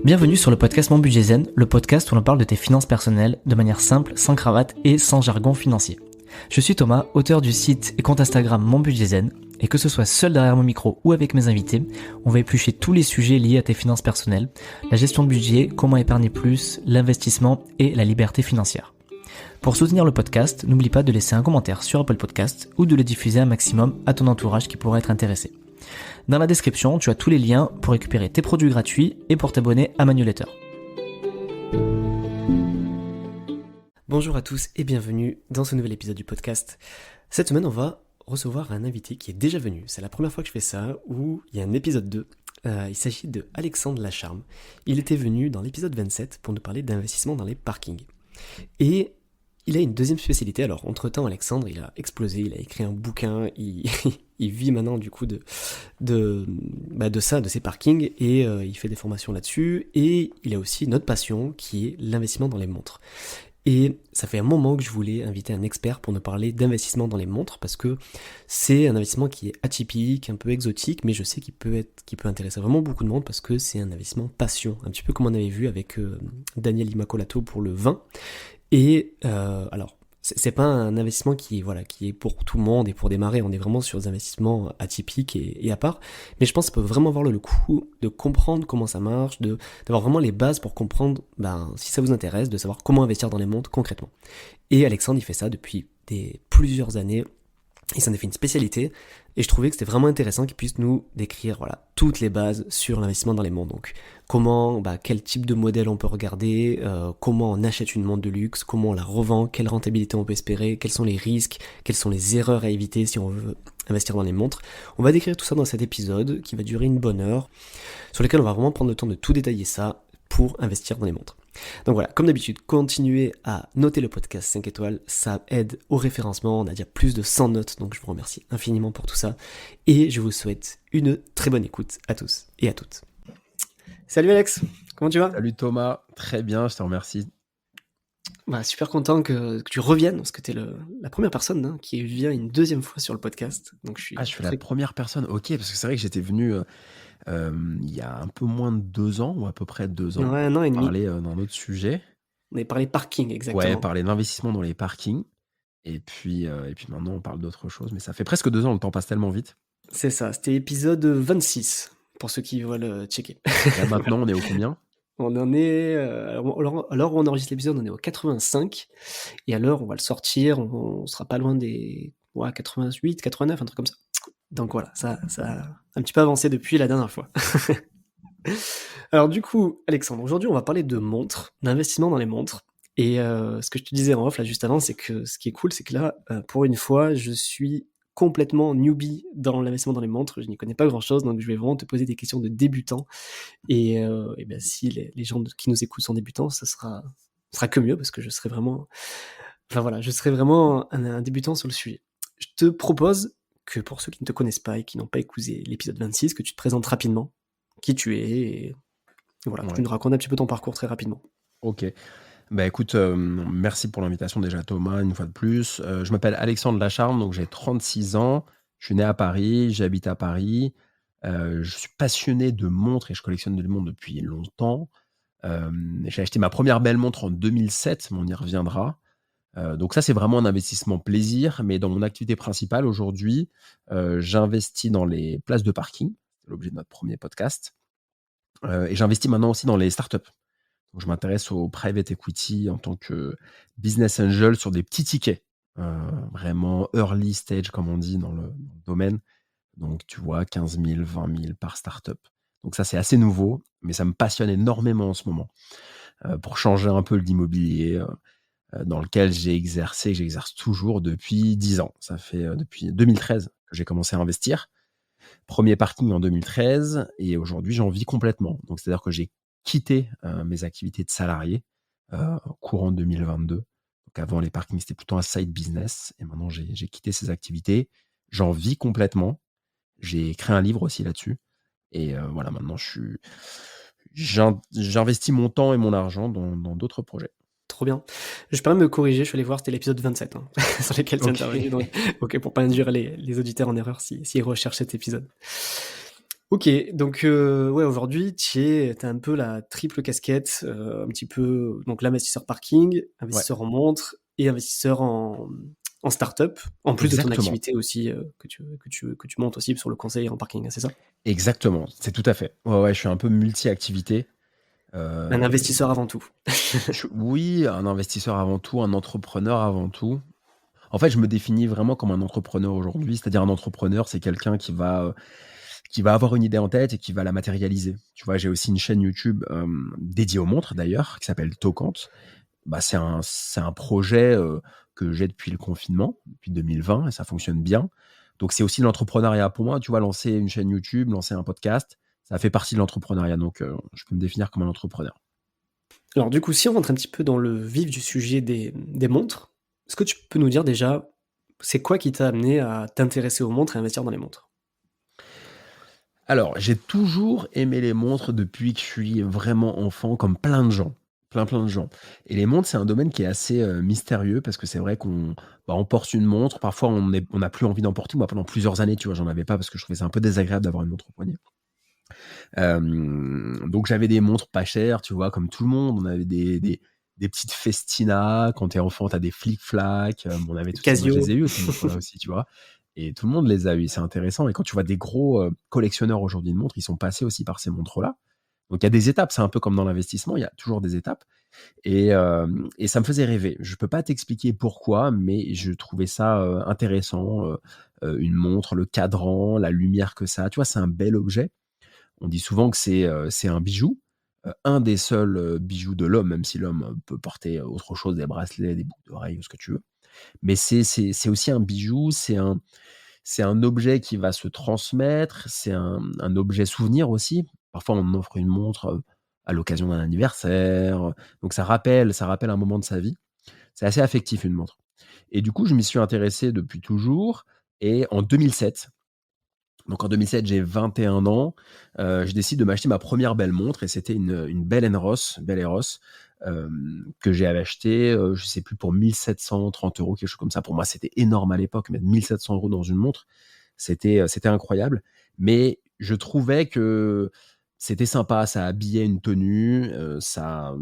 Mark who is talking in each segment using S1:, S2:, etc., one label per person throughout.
S1: Bienvenue sur le podcast Mon Budget Zen, le podcast où l'on parle de tes finances personnelles de manière simple, sans cravate et sans jargon financier. Je suis Thomas, auteur du site et compte Instagram Mon Budget Zen, et que ce soit seul derrière mon micro ou avec mes invités, on va éplucher tous les sujets liés à tes finances personnelles, la gestion de budget, comment épargner plus, l'investissement et la liberté financière. Pour soutenir le podcast, n'oublie pas de laisser un commentaire sur Apple Podcast ou de le diffuser un maximum à ton entourage qui pourrait être intéressé. Dans la description, tu as tous les liens pour récupérer tes produits gratuits et pour t'abonner à ma newsletter. Bonjour à tous et bienvenue dans ce nouvel épisode du podcast. Cette semaine, on va recevoir un invité qui est déjà venu. C'est la première fois que je fais ça, où il y a un épisode 2. Il s'agit de Alexandre Lacharme. Il était venu dans l'épisode 27 pour nous parler d'investissement dans les parkings. Et il a une deuxième spécialité. Alors, entre-temps, Alexandre, il a explosé, il a écrit un bouquin, il vit maintenant du coup de ça, de ses parkings, et il fait des formations là-dessus. Et il a aussi une autre passion qui est l'investissement dans les montres. Et ça fait un moment que je voulais inviter un expert pour nous parler d'investissement dans les montres, parce que c'est un investissement qui est atypique, un peu exotique, mais je sais qu'il peut intéresser vraiment beaucoup de monde, parce que c'est un investissement passion, un petit peu comme on avait vu avec Daniel Imacolato pour le vin. Et alors, c'est pas un investissement qui est pour tout le monde et pour démarrer, on est vraiment sur des investissements atypiques et à part, mais je pense que ça peut vraiment avoir le coup de comprendre comment ça marche, d'avoir vraiment les bases pour comprendre, si ça vous intéresse, de savoir comment investir dans les montres concrètement. Et Alexandre, il fait ça depuis plusieurs années, il s'en est fait une spécialité, et je trouvais que c'était vraiment intéressant qu'il puisse nous décrire toutes les bases sur l'investissement dans les montres. Donc comment, quel type de modèle on peut regarder, comment on achète une montre de luxe, comment on la revend, quelle rentabilité on peut espérer, quels sont les risques, quelles sont les erreurs à éviter si on veut investir dans les montres. On va décrire tout ça dans cet épisode qui va durer une bonne heure, sur lequel on va vraiment prendre le temps de tout détailler ça pour investir dans les montres. Donc voilà, comme d'habitude, continuez à noter le podcast 5 étoiles, ça aide au référencement, on a déjà plus de 100 notes, donc je vous remercie infiniment pour tout ça, et je vous souhaite une très bonne écoute à tous et à toutes. Salut Alex, comment tu vas ?
S2: Salut Thomas, très bien, je te remercie.
S1: Super content que tu reviennes, parce que tu es la première personne qui vient une deuxième fois sur le podcast. Donc je suis
S2: la première personne, ok, parce que c'est vrai que j'étais venu il y a un peu moins de 2 ans, ou à peu près 2 ans,
S1: Ouais, un an et demi.
S2: parler d'un autre sujet.
S1: On avait parlé parking, exactement.
S2: Ouais, parler d'investissement dans les parkings, et puis maintenant on parle d'autre chose, mais ça fait presque 2 ans, le temps passe tellement vite.
S1: C'est ça, c'était épisode 26, pour ceux qui veulent checker.
S2: Là maintenant on est au combien ?
S1: On en est, à l'heure où on enregistre l'épisode, on est au 85, et à l'heure où on va le sortir, on sera pas loin des 88, 89, un truc comme ça. Donc voilà, ça a un petit peu avancé depuis la dernière fois. Alors du coup, Alexandre, aujourd'hui on va parler de montres, d'investissement dans les montres. Et ce que je te disais en off là juste avant, c'est que ce qui est cool, c'est que là, pour une fois, je suis complètement newbie dans l'investissement dans les montres. Je n'y connais pas grand-chose, donc je vais vraiment te poser des questions de débutant. Et si les gens qui nous écoutent sont débutants, ça sera que mieux, parce que je serai vraiment un débutant sur le sujet. Je te propose que pour ceux qui ne te connaissent pas et qui n'ont pas écouté l'épisode 26, que tu te présentes rapidement qui tu es, et voilà, que tu nous racontes un petit peu ton parcours très rapidement.
S2: Ok, écoute, merci pour l'invitation déjà Thomas, une fois de plus. Je m'appelle Alexandre Lacharme, donc j'ai 36 ans, je suis né à Paris, j'habite à Paris, je suis passionné de montres et je collectionne des montres depuis longtemps. J'ai acheté ma première belle montre en 2007, mais on y reviendra. Donc ça, c'est vraiment un investissement plaisir, mais dans mon activité principale aujourd'hui, j'investis dans les places de parking, c'est l'objet de notre premier podcast, et j'investis maintenant aussi dans les startups. Donc je m'intéresse au private equity en tant que business angel sur des petits tickets, vraiment early stage comme on dit dans le domaine. Donc tu vois 15 000, 20 000 par startup. Donc ça, c'est assez nouveau, mais ça me passionne énormément en ce moment, pour changer un peu l'immobilier, dans lequel j'exerce toujours depuis 10 ans. Ça fait depuis 2013 que j'ai commencé à investir. Premier parking en 2013, et aujourd'hui j'en vis complètement. Donc c'est-à-dire que j'ai quitté mes activités de salarié courant 2022. Donc avant, les parkings c'était plutôt un side business, et maintenant j'ai quitté ces activités. J'en vis complètement. J'ai écrit un livre aussi là-dessus, et voilà, maintenant j'investis mon temps et mon argent dans d'autres projets.
S1: Trop bien. Je peux même me corriger, je suis allé voir, c'était l'épisode 27 sur lequel tu intervenu. Donc, ok, pour pas induire les auditeurs en erreur s'ils recherchent cet épisode. OK, donc ouais, aujourd'hui, tu as un peu la triple casquette, un petit peu donc l'investisseur parking,
S2: Ouais,
S1: investisseur en montre et investisseur en start-up, en plus de ton
S2: exactement,
S1: activité aussi, que tu montes aussi sur le conseil en parking, hein, c'est ça?
S2: exactement, c'est tout à fait. Ouais, ouais, je suis un peu multi-activité.
S1: Un
S2: Heu,
S1: investisseur avant tout.
S2: oui, un investisseur avant tout, un entrepreneur avant tout. En fait, je me définis vraiment comme un entrepreneur aujourd'hui, c'est-à-dire un entrepreneur, c'est quelqu'un qui va avoir une idée en tête et qui va la matérialiser. Tu vois, j'ai aussi une chaîne YouTube, dédiée aux montres d'ailleurs, qui s'appelle Tocante. Bah, c'est un projet, que j'ai depuis le confinement, depuis 2020 et ça fonctionne bien. Donc c'est aussi de l'entrepreneuriat pour moi, tu vois? Lancer une chaîne YouTube, lancer un podcast, ça fait partie de l'entrepreneuriat donc je peux me définir comme un entrepreneur.
S1: Alors du coup, si on rentre un petit peu dans le vif du sujet des montres, est-ce que tu peux nous dire déjà, c'est quoi qui t'a amené à t'intéresser aux montres et investir dans les montres?
S2: Alors, j'ai toujours aimé les montres depuis que je suis vraiment enfant, comme plein de gens, plein de gens. Et les montres, c'est un domaine qui est assez, mystérieux parce que c'est vrai on porte une montre, parfois on n'a plus envie d'en porter. Moi, pendant plusieurs années, tu vois, j'en avais pas parce que je trouvais ça un peu désagréable d'avoir une montre au poignet. Donc j'avais des montres pas chères, tu vois, comme tout le monde. On avait des petites Festina. Quand tu es enfant, tu as des Flic-Flac, on avait toutes ces moi, je les
S1: Casio?
S2: ai eues, ces montres-là aussi, tu vois? Et tout le monde les a eues, c'est intéressant et quand tu vois des gros, collectionneurs aujourd'hui de montres, ils sont passés aussi par ces montres-là. Donc il y a des étapes, c'est un peu comme dans l'investissement, il y a toujours des étapes et ça me faisait rêver. Je peux pas t'expliquer pourquoi, mais je trouvais ça, intéressant, une montre, le cadran, la lumière que ça a, tu vois? C'est un bel objet. On dit souvent que c'est un bijou, un des seuls, bijoux de l'homme, même si l'homme, peut porter autre chose, des bracelets, des boucles d'oreilles ou ce que tu veux. Mais c'est aussi un bijou, c'est un objet qui va se transmettre, c'est un objet souvenir aussi. Parfois, on offre une montre, à l'occasion d'un anniversaire, donc ça rappelle un moment de sa vie. C'est assez affectif une montre et du coup, je m'y suis intéressé depuis toujours et en 2007, donc en 2007, j'ai 21 ans, je décide de m'acheter ma première belle montre et c'était une Bell & Ross, que j'ai achetée, je sais plus pour 1 730 €, quelque chose comme ça. Pour moi, c'était énorme à l'époque, mettre 1 700 € dans une montre, c'était incroyable. Mais je trouvais que c'était sympa, ça habillait une tenue, ça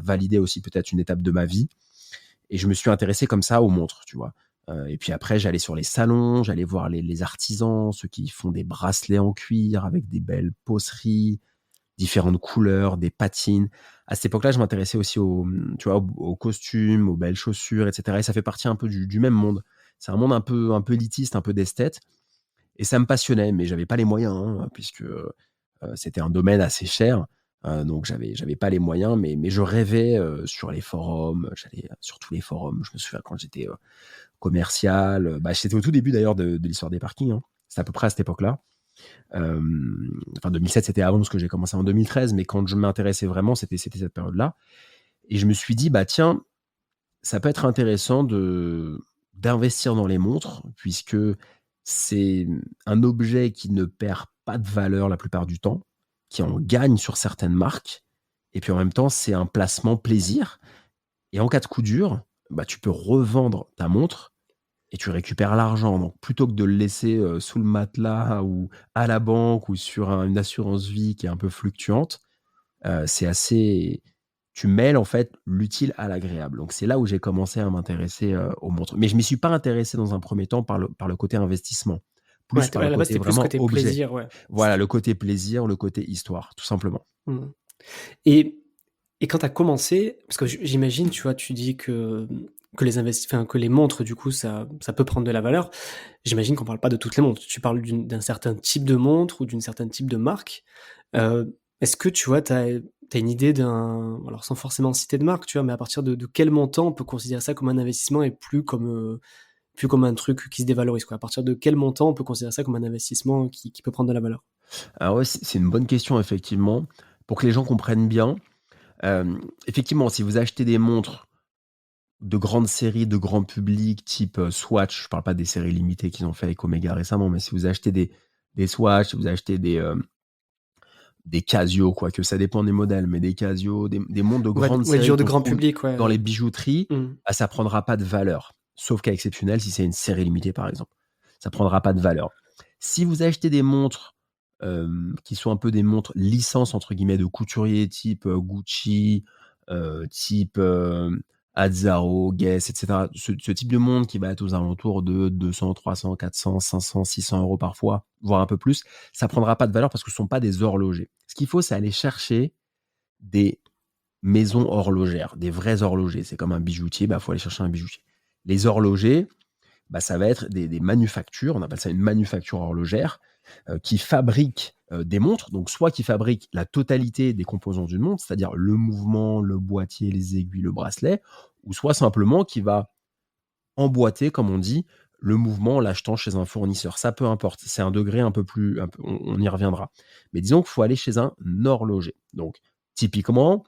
S2: validait aussi peut-être une étape de ma vie et je me suis intéressé comme ça aux montres, tu vois? Et puis après, j'allais sur les salons, j'allais voir les artisans, ceux qui font des bracelets en cuir avec des belles poceries, différentes couleurs, des patines. À cette époque-là, je m'intéressais aussi tu vois, aux costumes, aux belles chaussures et cetera et ça fait partie un peu du même monde. C'est un monde un peu élitiste, un peu d'esthète et ça me passionnait, mais j'avais pas les moyens, hein, puisque, c'était un domaine assez cher, donc j'avais pas les moyens, mais je rêvais, sur les forums, j'allais sur tous les forums. Je me souviens quand j'étais, commercial, bah, c'était au tout début d'ailleurs de l'histoire des parkings, hein. C'était à peu près à cette époque-là. Enfin 2007, c'était avant parce que j'ai commencé en 2013, mais quand je m'intéressais vraiment, c'était cette période-là et je me suis dit: «Bah, tiens, ça peut être intéressant d'investir dans les montres puisque c'est, un objet qui ne perd pas de valeur la plupart du temps, qui en gagne sur certaines marques et puis en même temps, c'est un placement plaisir et en cas de coup dur, bah, tu peux revendre ta montre et tu récupères l'argent. Donc plutôt que de le laisser, sous le matelas ou à la banque ou sur une assurance vie qui est un peu fluctuante, c'est assez tu mêles en fait l'utile à l'agréable. Donc c'est là où j'ai commencé à m'intéresser, aux montres. Mais je m'y suis pas intéressé dans un premier temps par le côté investissement,
S1: Ouais,
S2: plus
S1: tu
S2: par
S1: ouais,
S2: le
S1: à la base,
S2: côté
S1: c'était plus
S2: vraiment
S1: côté
S2: objet.
S1: plaisir, ouais.
S2: Voilà, le côté plaisir, le côté histoire, tout simplement.
S1: Mmh. Et quand tu as commencé parce que j'imagine, tu vois, tu dis que que les montres, du coup, ça peut prendre de la valeur. J'imagine qu'on parle pas de toutes les montres. Tu parles d'un certain type de montre ou d'une certaine type de marque. Est-ce que, tu vois, tu as une idée alors sans forcément citer de marque, tu vois, mais à partir de quel montant on peut considérer ça comme un investissement et plus comme un truc qui se dévalorise, quoi? À partir de quel montant on peut considérer ça comme un investissement qui peut prendre de la valeur?
S2: Alors ouais, c'est une bonne question effectivement. Pour que les gens comprennent bien, effectivement, si vous achetez des montres de grandes séries, de grand public, type, Swatch, je parle pas des séries limitées qu'ils ont fait avec Omega récemment, mais si vous achetez des Swatch, si vous achetez des Casio, quoique ça dépend des modèles, mais des Casio, des montres de grande
S1: On va
S2: série
S1: dire de
S2: qu'on
S1: grand
S2: trouve
S1: public,
S2: dans
S1: ouais.
S2: les bijouteries,
S1: Mmh.
S2: bah, ça prendra pas de valeur. Sauf cas exceptionnel, si c'est une série limitée, par exemple. Ça prendra pas de valeur. Si vous achetez des montres, qui sont un peu des montres «licences» entre guillemets de couturiers type, Gucci, type, Azzaro, Guess et cetera. Ce type de montre qui va être aux alentours de 200, 300, 400, 500, 600 € parfois, voire un peu plus, ça prendra pas de valeur parce que ce sont pas des horlogers. Ce qu'il faut, c'est aller chercher des maisons horlogères, des vrais horlogers. C'est comme un bijoutier, faut aller chercher un bijoutier. Les horlogers, ça va être des manufactures, on appelle ça une manufacture horlogère, qui fabriquent, des montres. Donc soit qui fabriquent la totalité des composants d'une montre, c'est-à-dire le mouvement, le boîtier, les aiguilles, le bracelet, ou soit simplement qui va emboîter, comme on dit, le mouvement en l'achetant chez un fournisseur. Ça, peu importe, c'est un degré un peu plus on y reviendra. Mais disons qu'il faut aller chez un horloger. Donc typiquement,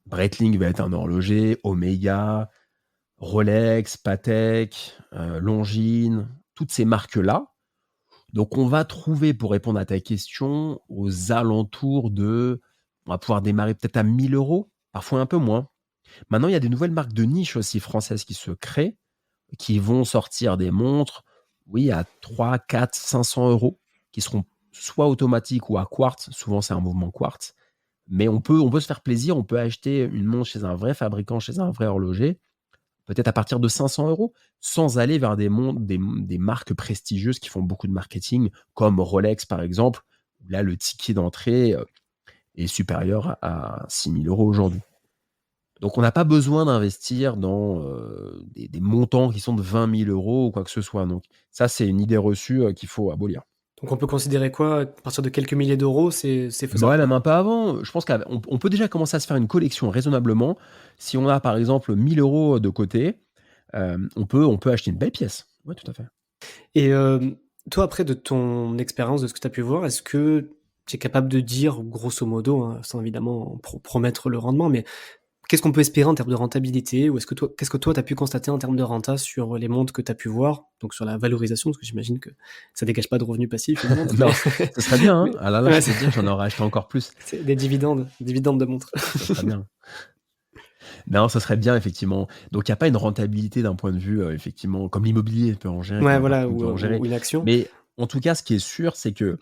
S2: Breitling va être un horloger, Omega, Rolex, Patek, Longines, toutes ces marques-là. Donc on va trouver, pour répondre à ta question, aux alentours de on va pouvoir démarrer peut-être à 1 000 €, parfois un peu moins. Maintenant, il y a des nouvelles marques de niche aussi françaises qui se créent, qui vont sortir des montres, oui, à 3, 4, 500 €, qui seront soit automatiques ou à quartz. Souvent, c'est un mouvement quartz. Mais on peut se faire plaisir, on peut acheter une montre chez un vrai fabricant, chez un vrai horloger, peut-être à partir de 500 €, sans aller vers des marques prestigieuses qui font beaucoup de marketing, comme Rolex par exemple, où là le ticket d'entrée, est supérieur à 6 000 € aujourd'hui. Donc on n'a pas besoin d'investir dans, des montants qui sont de 20 000 € ou quoi que ce soit. Donc ça, c'est une idée reçue, qu'il faut abolir.
S1: Donc on peut considérer quoi? À partir de quelques milliers d'euros, c'est faisable,
S2: Ouais,
S1: quoi?
S2: même un peu avant. Je pense qu'on peut déjà commencer à se faire une collection raisonnablement. Si on a par exemple 1 000 € de côté, on peut acheter une belle pièce. Ouais, tout à fait.
S1: Et toi, après, de ton expérience, de ce que tu as pu voir, est-ce que tu es capable de dire, grosso modo, hein, sans évidemment promettre le rendement, mais qu'est-ce qu'on peut espérer en termes de rentabilité? Ou qu'est-ce que toi, tu as pu constater en termes de renta sur les montres que tu as pu voir? Donc sur la valorisation, parce que j'imagine que ça dégage pas de revenus passifs, une montre, mais
S2: Non, ce serait bien, hein.
S1: mais
S2: Ah là,
S1: ouais,
S2: je peux te dire, j'en aurais acheté encore plus.
S1: c'est des dividendes de montres.
S2: Ça serait bien. Non, ça serait bien effectivement. Donc il y a pas une rentabilité d'un point de vue, effectivement, comme l'immobilier peut en gérer,
S1: Ouais,
S2: comme n'importe
S1: voilà,
S2: qui peut en gérer.
S1: ou une action.
S2: Mais en tout cas, ce qui est sûr, c'est que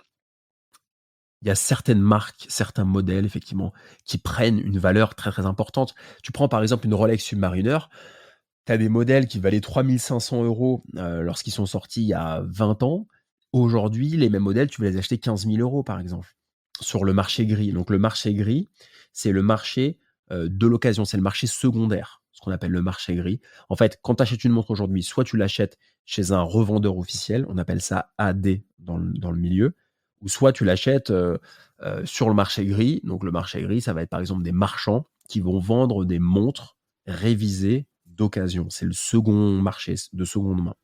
S2: il y a certaines marques, certains modèles effectivement, qui prennent une valeur très, très importante. Tu prends par exemple une Rolex Submariner, tu as des modèles qui valaient 3 500 € lorsqu'ils sont sortis il y a 20 ans. Aujourd'hui, les mêmes modèles, tu vas les acheter 15 000 € par exemple, sur le marché gris. Donc le marché gris, c'est le marché, de l'occasion, c'est le marché secondaire, ce qu'on appelle le marché gris. En fait, quand tu achètes une montre aujourd'hui, soit tu l'achètes chez un revendeur officiel, on appelle ça AD dans le milieu, ou soit tu l'achètes, sur le marché gris. Donc le marché gris, ça va être par exemple des marchands qui vont vendre des montres révisées d'occasion. C'est le second marché de seconde main.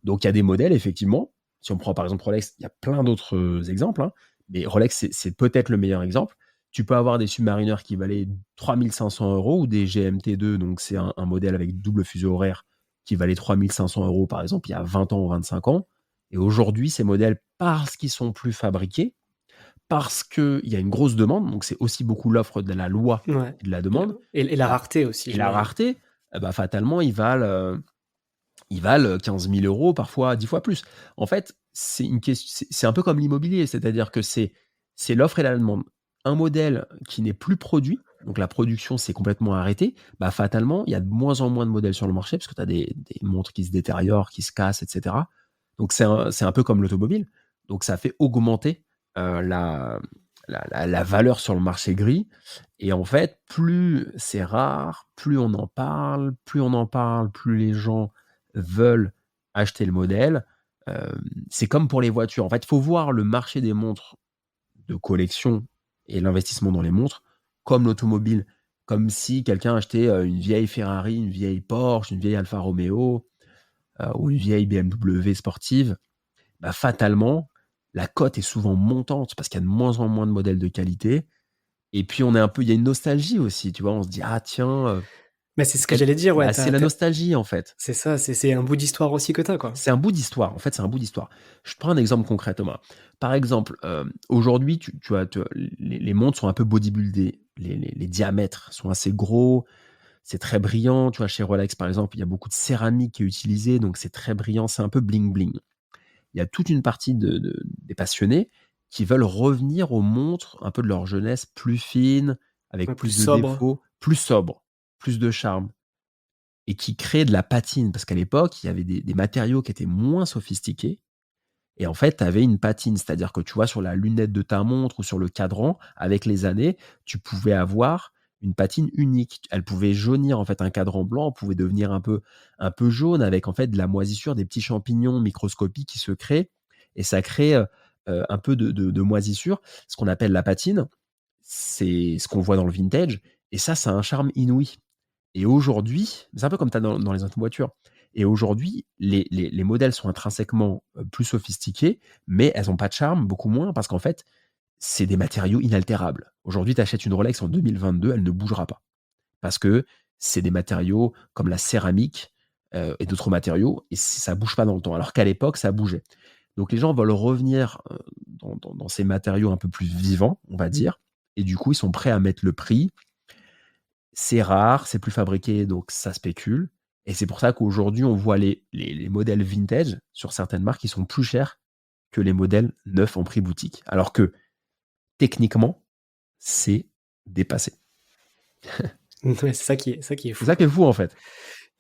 S2: Donc il y a des modèles effectivement, si on prend par exemple Rolex, il y a plein d'autres, exemples, hein, mais Rolex c'est peut-être le meilleur exemple. Tu peux avoir des Submariner qui valaient 3 500 € ou des GMT2, donc c'est un modèle avec double fuseau horaire qui valait 3 500 € par exemple il y a 20 ans ou 25 ans, et aujourd'hui ces modèles, parce qu'ils sont plus fabriqués, parce qu'il y a une grosse demande, donc c'est aussi beaucoup l'offre de la loi
S1: Ouais.
S2: et de la demande,
S1: Et la
S2: bah
S1: rareté aussi,
S2: et la
S1: j'imagine.
S2: rareté, fatalement ils valent 15 000 € parfois 10 fois plus. En fait, c'est un peu comme l'immobilier, c'est-à-dire que c'est l'offre et la demande. Un modèle qui n'est plus produit, donc la production s'est complètement arrêtée, fatalement, il y a de moins en moins de modèles sur le marché parce que tu as des montres qui se détériorent, qui se cassent et cetera. Donc c'est un peu comme l'automobile. Donc ça fait augmenter, la valeur sur le marché gris, et en fait, plus c'est rare, plus on en parle, plus les gens veulent acheter le modèle. C'est comme pour les voitures. En fait, il faut voir le marché des montres de collection et l'investissement dans les montres comme l'automobile. Comme si quelqu'un achetait, une vieille Ferrari, une vieille Porsche, une vieille Alfa Romeo, ou une vieille BMW sportive. Fatalement, la cote est souvent montante parce qu'il y a de moins en moins de modèles de qualité, et puis il y a une nostalgie aussi, tu vois? On se dit: «Ah tiens,
S1: Mais c'est ce que j'allais dire, ouais,
S2: c'est la nostalgie en fait.
S1: c'est ça, c'est un bout d'histoire aussi que tu as, quoi.
S2: C'est un bout d'histoire, en fait, c'est un bout d'histoire. Je te prends un exemple concret, Thomas. Par exemple, aujourd'hui, tu as les montres sont un peu bodybuildées. Les diamètres sont assez gros, c'est très brillant. Tu vois, chez Rolex, par exemple, il y a beaucoup de céramique qui est utilisée, donc c'est très brillant, c'est un peu bling bling. il y a toute une partie des passionnés qui veulent revenir aux montres un peu de leur jeunesse, plus fines,
S1: Ouais,
S2: avec
S1: plus
S2: plus de
S1: sobre.
S2: défauts, plus sobres, plus de charme et qui créent de la patine. Parce qu'à l'époque, il y avait des matériaux qui étaient moins sophistiqués et en fait, tu avais une patine. C'est-à-dire que, tu vois, sur la lunette de ta montre ou sur le cadran, avec les années, tu pouvais avoir une patine unique. Elle pouvait jaunir, en fait, un cadran blanc pouvait devenir un peu jaune avec, en fait, de la moisissure, des petits champignons microscopiques qui se créent et ça crée, un peu de moisissure. Ce qu'on appelle la patine, c'est ce qu'on voit dans le vintage et ça a un charme inouï. Et aujourd'hui, c'est un peu comme tu as dans les autres voitures. Et aujourd'hui, les modèles sont intrinsèquement plus sophistiqués, mais elles ont pas de charme, beaucoup moins, parce qu'en fait, c'est des matériaux inaltérables. Aujourd'hui, tu achètes une Rolex en 2022, elle ne bougera pas. Parce que c'est des matériaux comme la céramique et d'autres matériaux, et ça bouge pas dans le temps. Alors qu'à l'époque, ça bougeait. Donc les gens veulent revenir dans ces matériaux un peu plus vivants, on va dire, et du coup, ils sont prêts à mettre le prix. C'est rare, c'est plus fabriqué, donc ça spécule. Et c'est pour ça qu'aujourd'hui, on voit les modèles vintage sur certaines marques qui sont plus chers que les modèles neufs en prix boutique. Alors que techniquement, c'est dépassé.
S1: Ouais, c'est ça qui est
S2: C'est
S1: fou,
S2: ça qui
S1: quoi.
S2: est fou en fait.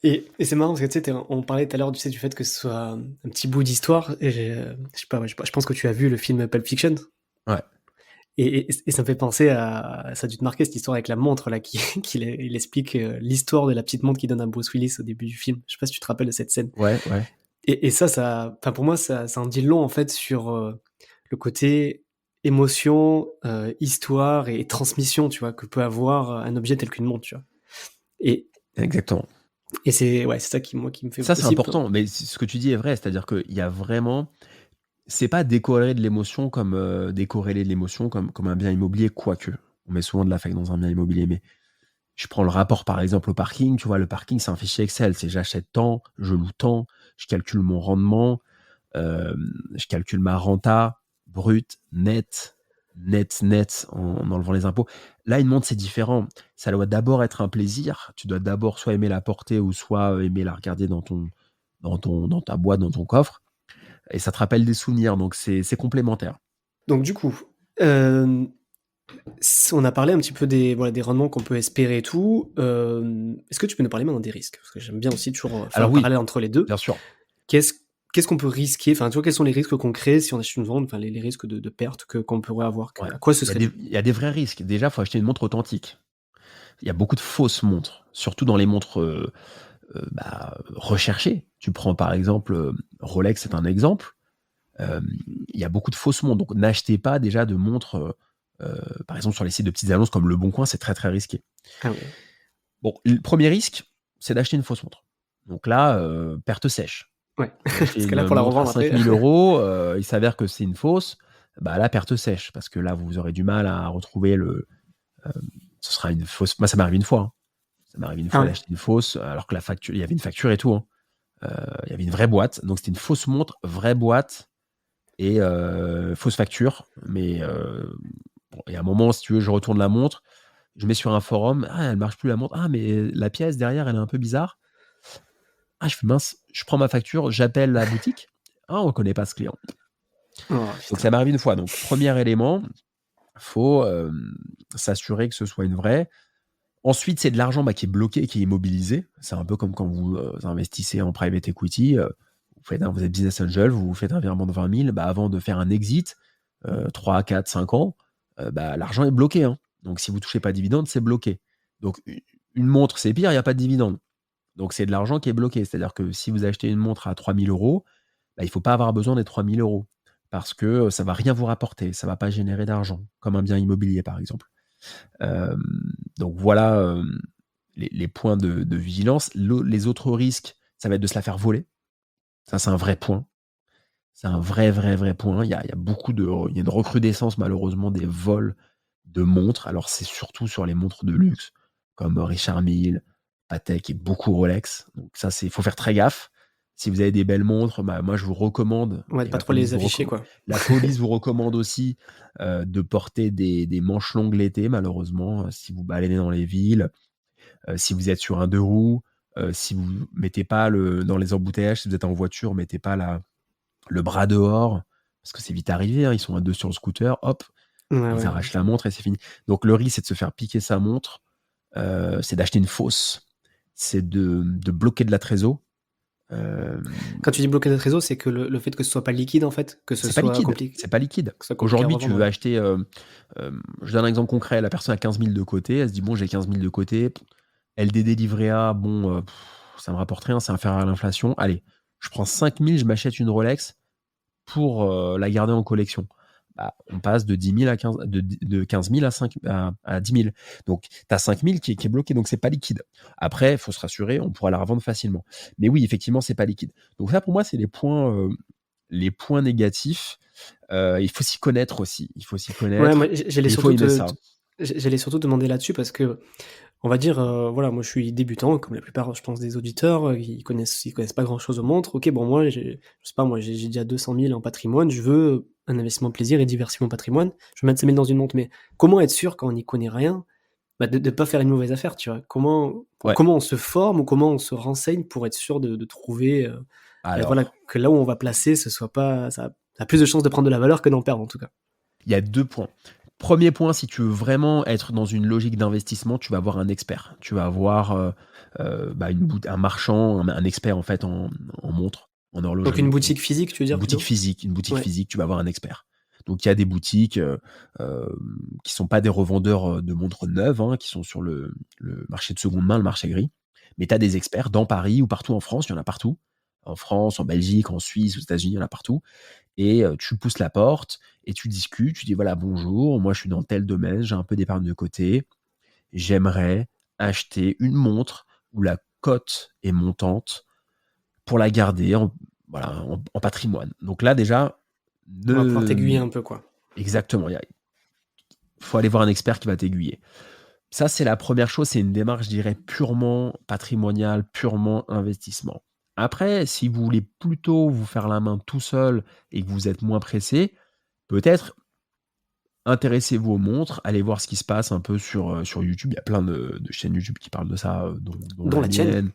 S1: Et c'est marrant parce que tu sais, on parlait tout à l'heure du fait que ce soit un petit bout d'histoire. Et je sais pas, ouais, je pense que tu as vu le film Pulp Fiction.
S2: Ouais,
S1: Et ça me fait penser à. Ça a dû te marquer cette histoire avec la montre, là, il explique l'histoire de la petite montre qu'il donne à Bruce Willis au début du film. Je sais pas si tu te rappelles de cette scène.
S2: ouais, ouais.
S1: Et ça, enfin, pour moi, ça en dit long, en fait, sur le côté émotion, histoire et transmission, tu vois, que peut avoir un objet tel qu'une montre, tu vois. Et,
S2: Exactement.
S1: et c'est ouais, c'est ça qui me fait
S2: Ça, c'est
S1: aussi.
S2: important. Mais ce que tu dis est vrai. C'est-à-dire qu'il y a vraiment. C'est pas décorréler de l'émotion comme décorréler de l'émotion comme un bien immobilier, quoique. On met souvent de l'affect dans un bien immobilier, mais je prends le rapport par exemple au parking, tu vois, le parking c'est un fichier Excel, c'est j'achète tant, je loue tant, je calcule mon rendement, je calcule ma renta, brut, net, en enlevant les impôts. Là, une montre c'est différent. Ça doit d'abord être un plaisir. Tu dois d'abord soit aimer la porter ou soit aimer la regarder dans ta boîte, dans ton coffre. Et ça te rappelle des souvenirs, donc c'est complémentaire.
S1: Donc du coup, euh, on a parlé un petit peu des, voilà, des rendements qu'on peut espérer et tout. Est-ce que tu peux nous parler maintenant des risques? Parce que j'aime bien aussi toujours faire
S2: Alors
S1: le
S2: oui,
S1: parallèle entre les deux.
S2: bien sûr.
S1: Qu'est-ce qu'est-ce qu'on peut risquer? Enfin, tu vois, quels sont les risques concrets si on achète une vente, enfin les risques de perte qu'on pourrait avoir,
S2: Ouais.
S1: à quoi ce
S2: Il y a
S1: serait
S2: des,
S1: dû?
S2: il y a des vrais risques. Déjà, il faut acheter une montre authentique. Il y a beaucoup de fausses montres, surtout dans les montres recherchées. Tu prends par exemple Rolex, c'est un exemple. Il y a beaucoup de fausses montres. Donc n'achetez pas déjà de montres, par exemple sur les sites de petites annonces comme Le Bon Coin, c'est très très risqué.
S1: Ah ouais.
S2: Bon, le premier risque, c'est d'acheter une fausse montre. Donc là, perte sèche.
S1: Ouais.
S2: Vous achetez
S1: Parce que là,
S2: une
S1: pour la
S2: montre à
S1: revendre après.
S2: 5 000 euros, il s'avère que c'est une fausse. Bah là, perte sèche, parce que là, vous aurez du mal à retrouver ce sera une fausse. Moi, ça m'arrive une fois, hein. Ça m'arrive une
S1: Ah
S2: fois
S1: ouais.
S2: d'acheter une fausse, alors que la facture, il y avait une facture et tout, hein. Il y avait une vraie boîte, donc c'était une fausse montre, vraie boîte et fausse facture. Mais bon, et à un moment, si tu veux, je retourne la montre, je mets sur un forum, ah, elle marche plus la montre, ah, mais la pièce derrière, elle est un peu bizarre. Ah, je fais mince, je prends ma facture, j'appelle la boutique. Ah, on connaît pas ce client.
S1: Oh
S2: Donc
S1: putain.
S2: ça m'arrive une fois. Donc premier élément, faut s'assurer que ce soit une vraie. Ensuite, c'est de l'argent qui est bloqué, qui est immobilisé. C'est un peu comme quand vous investissez en private equity. Vous êtes business angel, vous faites un virement de 20 000. Avant de faire un exit, 3, 4, 5 ans, l'argent est bloqué, hein. Donc, si vous ne touchez pas de dividende, c'est bloqué. Donc, une montre, c'est pire, il n'y a pas de dividende. Donc, c'est de l'argent qui est bloqué. C'est-à-dire que si vous achetez une montre à 3 000 euros, il ne faut pas avoir besoin des 3 000 euros parce que ça ne va rien vous rapporter. Ça ne va pas générer d'argent, comme un bien immobilier, par exemple. Euh, donc voilà les points de vigilance. Les autres risques, ça va être de se la faire voler. Ça, c'est un vrai point. C'est un vrai point. Il y a une recrudescence, malheureusement, des vols de montres. Alors, c'est surtout sur les montres de luxe, comme Richard Mille, Patek et beaucoup Rolex. Donc, ça, faut faire très gaffe. Si vous avez des belles montres, moi, je vous recommande,
S1: Ouais, de
S2: et
S1: pas trop les afficher, quoi.
S2: la police vous recommande aussi de porter des manches longues l'été, malheureusement, si vous baladez dans les villes, si vous êtes sur un deux roues, si vous mettez pas dans les embouteillages, si vous êtes en voiture, mettez pas le bras dehors, parce que c'est vite arrivé, hein, ils sont à 2 sur le scooter, hop,
S1: Ouais,
S2: ils
S1: ouais,
S2: arrachent la montre et c'est fini. Donc le risque, c'est de se faire piquer sa montre, c'est d'acheter une fausse, c'est de bloquer de la trésor.
S1: Quand tu dis bloquer notre réseau, c'est que le fait que ce soit pas liquide, en fait, que ce
S2: C'est pas
S1: soit
S2: liquide,
S1: compliqué
S2: c'est pas liquide.
S1: que ce soit compliqué à
S2: Aujourd'hui, tu
S1: revendre,
S2: veux
S1: ouais.
S2: acheter, je donne un exemple concret, la personne a 15 000 de côté, elle se dit: «Bon, j'ai 15 000 de côté, LDD livret A, bon, ça me rapporte rien, c'est inférieur à l'inflation. Allez, je prends 5 000, je m'achète une Rolex pour, la garder en collection». Bah, on passe de 10 000 à 15 de 15 000 à 10 000. Donc tu as 5 000 qui est bloqué, donc c'est pas liquide. Après, il faut se rassurer, on pourra la revendre facilement. Mais oui, effectivement, c'est pas liquide. Donc ça, pour moi, c'est les points négatifs. Il faut s'y connaître aussi. Il faut s'y
S1: Ouais, moi,
S2: connaître
S1: j'allais
S2: et il faut
S1: surtout
S2: aimer ça.
S1: j'allais surtout demander là-dessus parce que on va dire, voilà, moi je suis débutant comme la plupart, je pense, des auditeurs, ils connaissent pas grand-chose aux montres. OK, bon, moi, je sais pas, moi, j'ai déjà 200 000 en patrimoine, je veux un investissement plaisir et diversifier mon patrimoine. Je veux mettre 5 000 dans une montre, mais comment être sûr quand on n'y connaît rien, bah, de pas faire une mauvaise affaire, tu vois?
S2: Ouais,
S1: Comment on se forme ou comment on se renseigne pour être sûr de trouver, bah, voilà,
S2: alors,
S1: que là où on va placer, ce soit pas ça a plus de chances de prendre de la valeur que d'en perdre, en tout cas.
S2: il y a 2 points. Premier point, si tu veux vraiment être dans une logique d'investissement, tu vas avoir un expert. Tu vas avoir, bah, un marchand, un expert en fait en montres, en
S1: Donc une
S2: horlogerie.
S1: boutique physique, tu veux dire plutôt?
S2: Une boutique
S1: Ouais.
S2: physique, tu vas avoir un expert. Donc il y a des boutiques, qui sont pas des revendeurs, de montres neuves, hein, qui sont sur le marché de seconde main, le marché gris. Mais tu as des experts dans Paris ou partout en France, il y en a partout. En France, en Belgique, en Suisse, aux États-Unis, il y en a partout. Et tu pousses la porte et tu discutes, tu dis: «Voilà, bonjour, moi je suis dans tel domaine, j'ai un peu d'épargne de côté. J'aimerais acheter une montre où la cote est montante pour la garder en patrimoine». Donc là déjà,
S1: On va pouvoir
S2: ne
S1: t'aiguiller un peu, quoi.
S2: exactement, il faut aller voir un expert qui va t'aiguiller. Ça, c'est la première chose, c'est une démarche, je dirais, purement patrimoniale, purement investissement. Après, si vous voulez plutôt vous faire la main tout seul et que vous êtes moins pressé, peut-être intéressez-vous aux montres, allez voir ce qui se passe un peu sur YouTube. Il y a plein de chaînes YouTube qui parlent de ça, dont
S1: Dont
S2: la
S1: la tienne.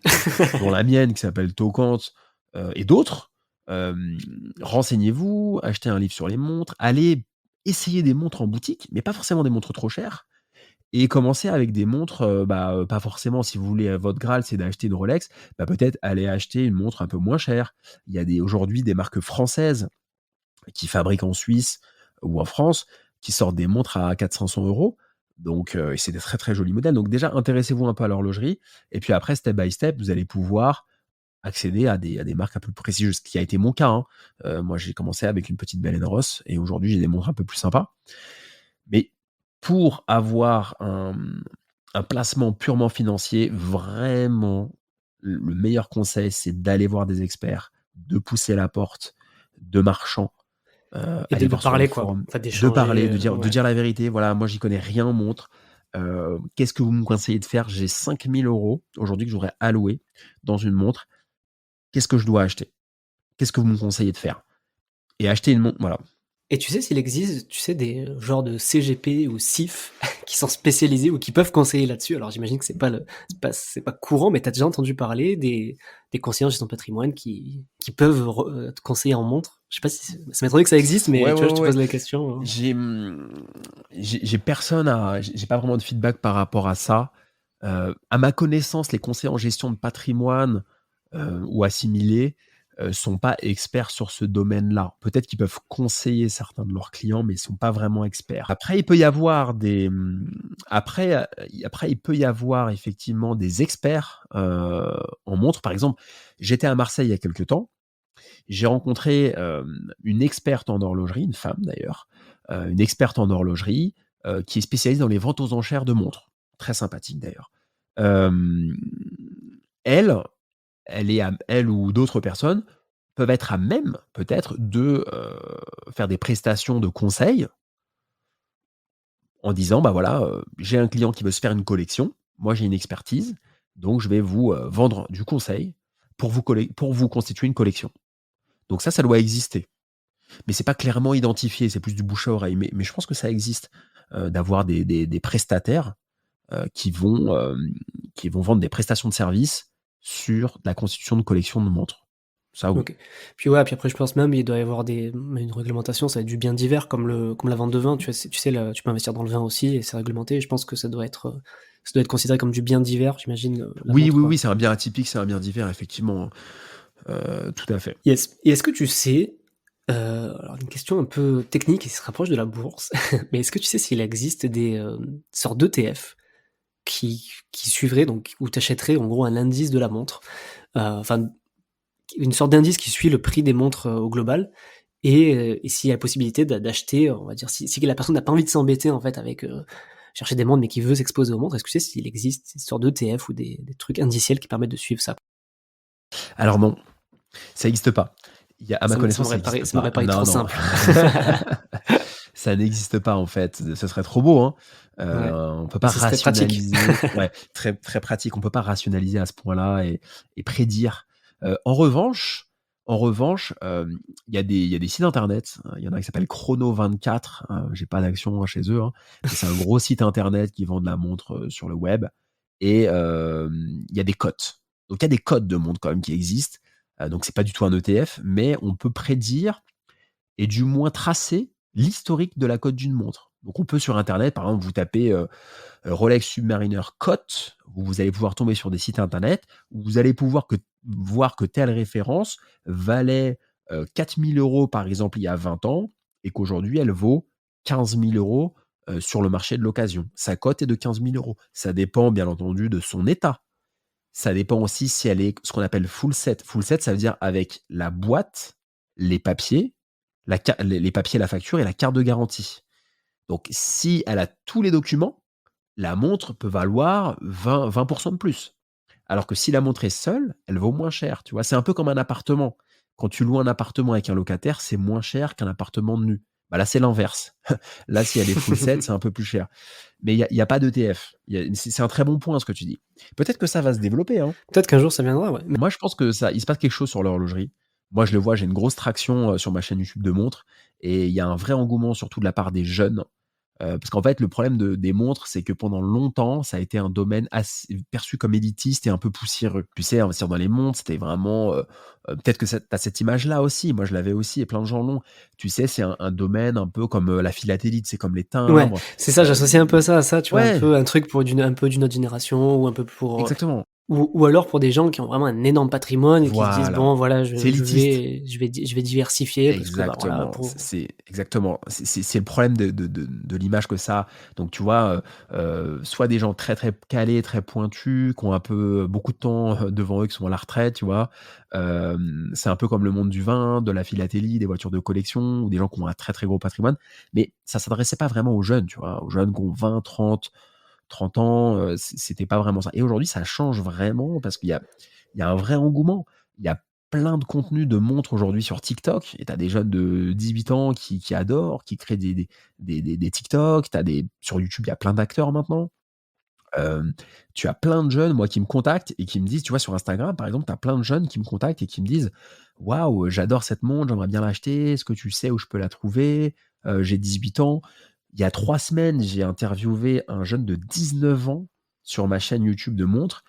S2: mienne, qui s'appelle Tocante, et d'autres. Hem, Renseignez-vous, achetez un livre sur les montres, allez essayer des montres en boutique, mais pas forcément des montres trop chères et commencez avec des montres, pas forcément si vous voulez, votre graal, c'est d'acheter une Rolex, bah, peut-être aller acheter une montre un peu moins chère. Il y a aujourd'hui des marques françaises qui fabriquent en Suisse ou en France, qui sortent des montres à 400-500 €. Donc et c'est des très, très jolis modèles. Donc déjà, intéressez-vous un peu à l'horlogerie et puis après, step by step, vous allez pouvoir accéder à des marques un peu plus prestigieuses, ce qui a été mon cas, hein. Moi, j'ai commencé avec une petite Bell& Ross et aujourd'hui, j'ai des montres un peu plus sympas. Mais pour avoir un placement purement financier, vraiment, le meilleur conseil, c'est d'aller voir des experts, de pousser la porte de marchands.
S1: Et de
S2: Aller
S1: de
S2: voir sur les
S1: parler, quoi.
S2: forums,
S1: En fait,
S2: de parler,
S1: d'échanger,
S2: de
S1: ouais.
S2: dire la vérité: «Voilà, moi j'y connais rien en montre, qu'est-ce que vous me conseillez de faire? J'ai 5 000 € aujourd'hui que j'aurais alloués dans une montre. Qu'est-ce que je dois acheter? Qu'est-ce que vous me conseillez de faire?» Et acheter une montre voilà.
S1: Et tu sais s'il existe, tu sais, des genres de CGP ou CIF qui sont spécialisés ou qui peuvent conseiller là-dessus? Alors j'imagine que c'est pas courant, mais tu as déjà entendu parler des conseillers en gestion de patrimoine qui peuvent te conseiller en montre? Je sais pas si ça m'étonnerait que ça existe, mais
S2: Ouais,
S1: tu
S2: ouais,
S1: vois,
S2: ouais,
S1: je te
S2: ouais.
S1: pose la question,
S2: J'ai, j'ai personne à j'ai pas vraiment de feedback par rapport à ça. À ma connaissance, les conseillers en gestion de patrimoine, ou assimilés, sont pas experts sur ce domaine-là. Peut-être qu'ils peuvent conseiller certains de leurs clients, mais ils sont pas vraiment experts. Après, il peut y avoir après, il peut y avoir effectivement des experts, en montres. Par exemple, j'étais à Marseille il y a quelque temps. J'ai rencontré, une experte en horlogerie, une femme d'ailleurs, une experte en horlogerie, qui est spécialisée dans les ventes aux enchères de montres. Très sympathique d'ailleurs. Hem, elle, elle ou d'autres personnes peuvent être à même, peut-être, de, faire des prestations de conseil en disant: «Bah, voilà, j'ai un client qui veut se faire une collection. Moi, j'ai une expertise, donc je vais vous, vendre du conseil pour vous constituer une collection». Donc ça doit exister. Mais c'est pas clairement identifié, c'est plus du bouche à oreille. Mais je pense que ça existe, d'avoir des prestataires, qui vont vendre des prestations de services sur la constitution de collections de montres. Ça oui.
S1: OK. Puis ouais, puis après je pense même il doit y avoir une réglementation, ça va être du bien divers comme la vente de vin, tu vois? Tu sais, tu peux investir dans le vin aussi et c'est réglementé et je pense que ça doit être considéré comme du bien divers, j'imagine, la
S2: Oui,
S1: montre,
S2: oui,
S1: quoi.
S2: oui, c'est un bien atypique, c'est un bien divers, effectivement. Tout à fait.
S1: Yes. Et est-ce que tu sais, alors une question un peu technique et qui se rapproche de la bourse, mais est-ce que tu sais s'il existe des, sortes d'ETF qui suivraient donc où tu achèterais en gros un indice de la montre, enfin une sorte d'indice qui suit le prix des montres, au global et s'il y a la possibilité d'acheter, on va dire si la personne n'a pas envie de s'embêter en fait avec, chercher des montres mais qui veut s'exposer aux montres, est-ce que tu sais s'il existe ces sortes d'ETF ou des trucs indiciels qui permettent de suivre ça?
S2: Alors non, ça n'existe pas. À ma connaissance, ça n'existe
S1: Ça m'aurait
S2: pas.
S1: paru trop
S2: Non, non.
S1: simple.
S2: Ça n'existe pas en fait. Ce serait trop beau, hein.
S1: Ouais,
S2: On peut
S1: mais
S2: pas
S1: ce serait pratique.
S2: rationaliser. Ouais, très, très pratique. On peut pas rationaliser à ce point-là et prédire. En revanche, il y a des sites internet. Il y en a qui s'appellent Chrono24. J'ai pas d'action chez eux, hein, mais c'est un gros site internet qui vend de la montre sur le web. Et il y a des cotes. Donc il y a des cotes de montre quand même qui existent. Donc c'est pas du tout un ETF, mais on peut prédire et du moins tracer l'historique de la cote d'une montre. Donc on peut sur internet, par exemple, vous tapez, Rolex Submariner cote, vous allez pouvoir tomber sur des sites internet où vous allez pouvoir voir que telle référence valait, 4 000 € par exemple il y a 20 ans et qu'aujourd'hui elle vaut 15 000 €, sur le marché de l'occasion. Sa cote est de 15 000 €. Ça dépend bien entendu de son état. Ça dépend aussi si elle est ce qu'on appelle full set. Full set, ça veut dire avec la boîte, les papiers, les papiers, la facture et la carte de garantie. Donc si elle a tous les documents, la montre peut valoir 20 de plus. Alors que si la montre est seule, elle vaut moins cher, tu vois? C'est un peu comme un appartement. Quand tu loues un appartement avec un locataire, c'est moins cher qu'un appartement nu. Bah, là, c'est l'inverse. Là, si elle est full set, c'est un peu plus cher. Mais il y a pas d'ETF. C'est un très bon point ce que tu dis. Peut-être que ça va se développer, hein.
S1: Peut-être qu'un jour ça viendra, ouais.
S2: Moi, je pense que ça il se passe quelque chose sur l'horlogerie. Moi, je le vois, j'ai une grosse traction, sur ma chaîne YouTube de montres et il y a un vrai engouement surtout de la part des jeunes. Parce qu'en fait, le problème des montres, c'est que pendant longtemps, ça a été un domaine assez perçu comme élitiste et un peu poussiéreux. Tu sais, investir dans les montres, c'était vraiment, peut-être que tu as cette image-là aussi, moi je l'avais aussi et plein de gens l'ont. Tu sais, c'est un domaine un peu comme, la philatélie, c'est comme les
S1: Ouais,
S2: timbres.
S1: c'est ça, j'associe un peu ça à ça, tu vois? Un
S2: Ouais,
S1: peu un truc pour un peu d'une autre génération ou un peu pour,
S2: exactement.
S1: ou alors pour des gens qui ont vraiment un énorme patrimoine et qui se disent:
S2: Voilà,
S1: «Bon voilà,
S2: c'est élitiste.
S1: je vais diversifier parce que, bah, voilà,
S2: Exactement,
S1: pour».
S2: c'est exactement, c'est le problème de l'image que ça a. Donc tu vois, soit des gens très, très calés, très pointus, qui ont un peu beaucoup de temps, devant eux, qui sont à la retraite, tu vois? C'est un peu comme le monde du vin, de la philatélie, des voitures de collection ou des gens qui ont un très, très gros patrimoine. Mais ça s'adressait pas vraiment aux jeunes, tu vois? Aux jeunes qui ont 20, 30 ans, c'était pas vraiment ça. Et aujourd'hui, ça change vraiment parce qu'il y a un vrai engouement. Il y a plein de contenus de montres aujourd'hui sur TikTok et tu as des jeunes de 18 ans qui adorent, qui créent des TikTok. Sur YouTube, il y a plein d'acteurs maintenant. Tu as plein de jeunes, moi, qui me contactent et qui me disent, tu vois, sur Instagram, par exemple, tu as plein de jeunes qui me contactent et qui me disent: «Waouh, j'adore cette montre, j'aimerais bien l'acheter. Est-ce que tu sais où je peux la trouver? J'ai 18 ans». Il y a 3 semaines, j'ai interviewé un jeune de 19 ans sur ma chaîne YouTube de montres,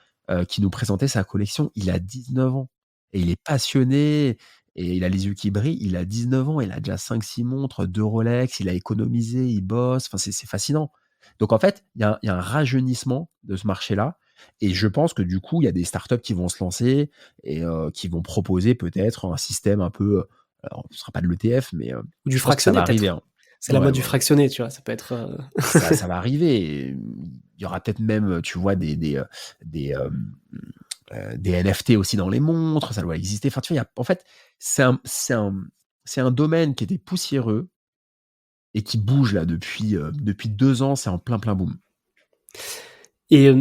S2: qui nous présentait sa collection. Il a 19 ans et il est passionné et il a les yeux qui brillent. Il a 19 ans, il a déjà 5-6 montres, 2 Rolex, il a économisé, il bosse. Enfin, c'est fascinant. Donc en fait, il y a un rajeunissement de ce marché-là et je pense que du coup, il y a des startups qui vont se lancer et qui vont proposer peut-être un système un peu, alors ce sera pas de l'ETF, mais
S1: Ou du
S2: je pense que ça va
S1: fractionné
S2: arriver,
S1: peut-être?
S2: hein.
S1: C'est la
S2: Ouais,
S1: mode du
S2: ouais, ouais.
S1: fractionné, tu vois? Ça peut être,
S2: Ça va arriver et il y aura peut-être même, tu vois, des, des NFT aussi dans les montres, ça doit exister. Enfin, tu vois, en fait, c'est un domaine qui était poussiéreux et qui bouge là depuis 2 ans, c'est en plein, plein boom.
S1: et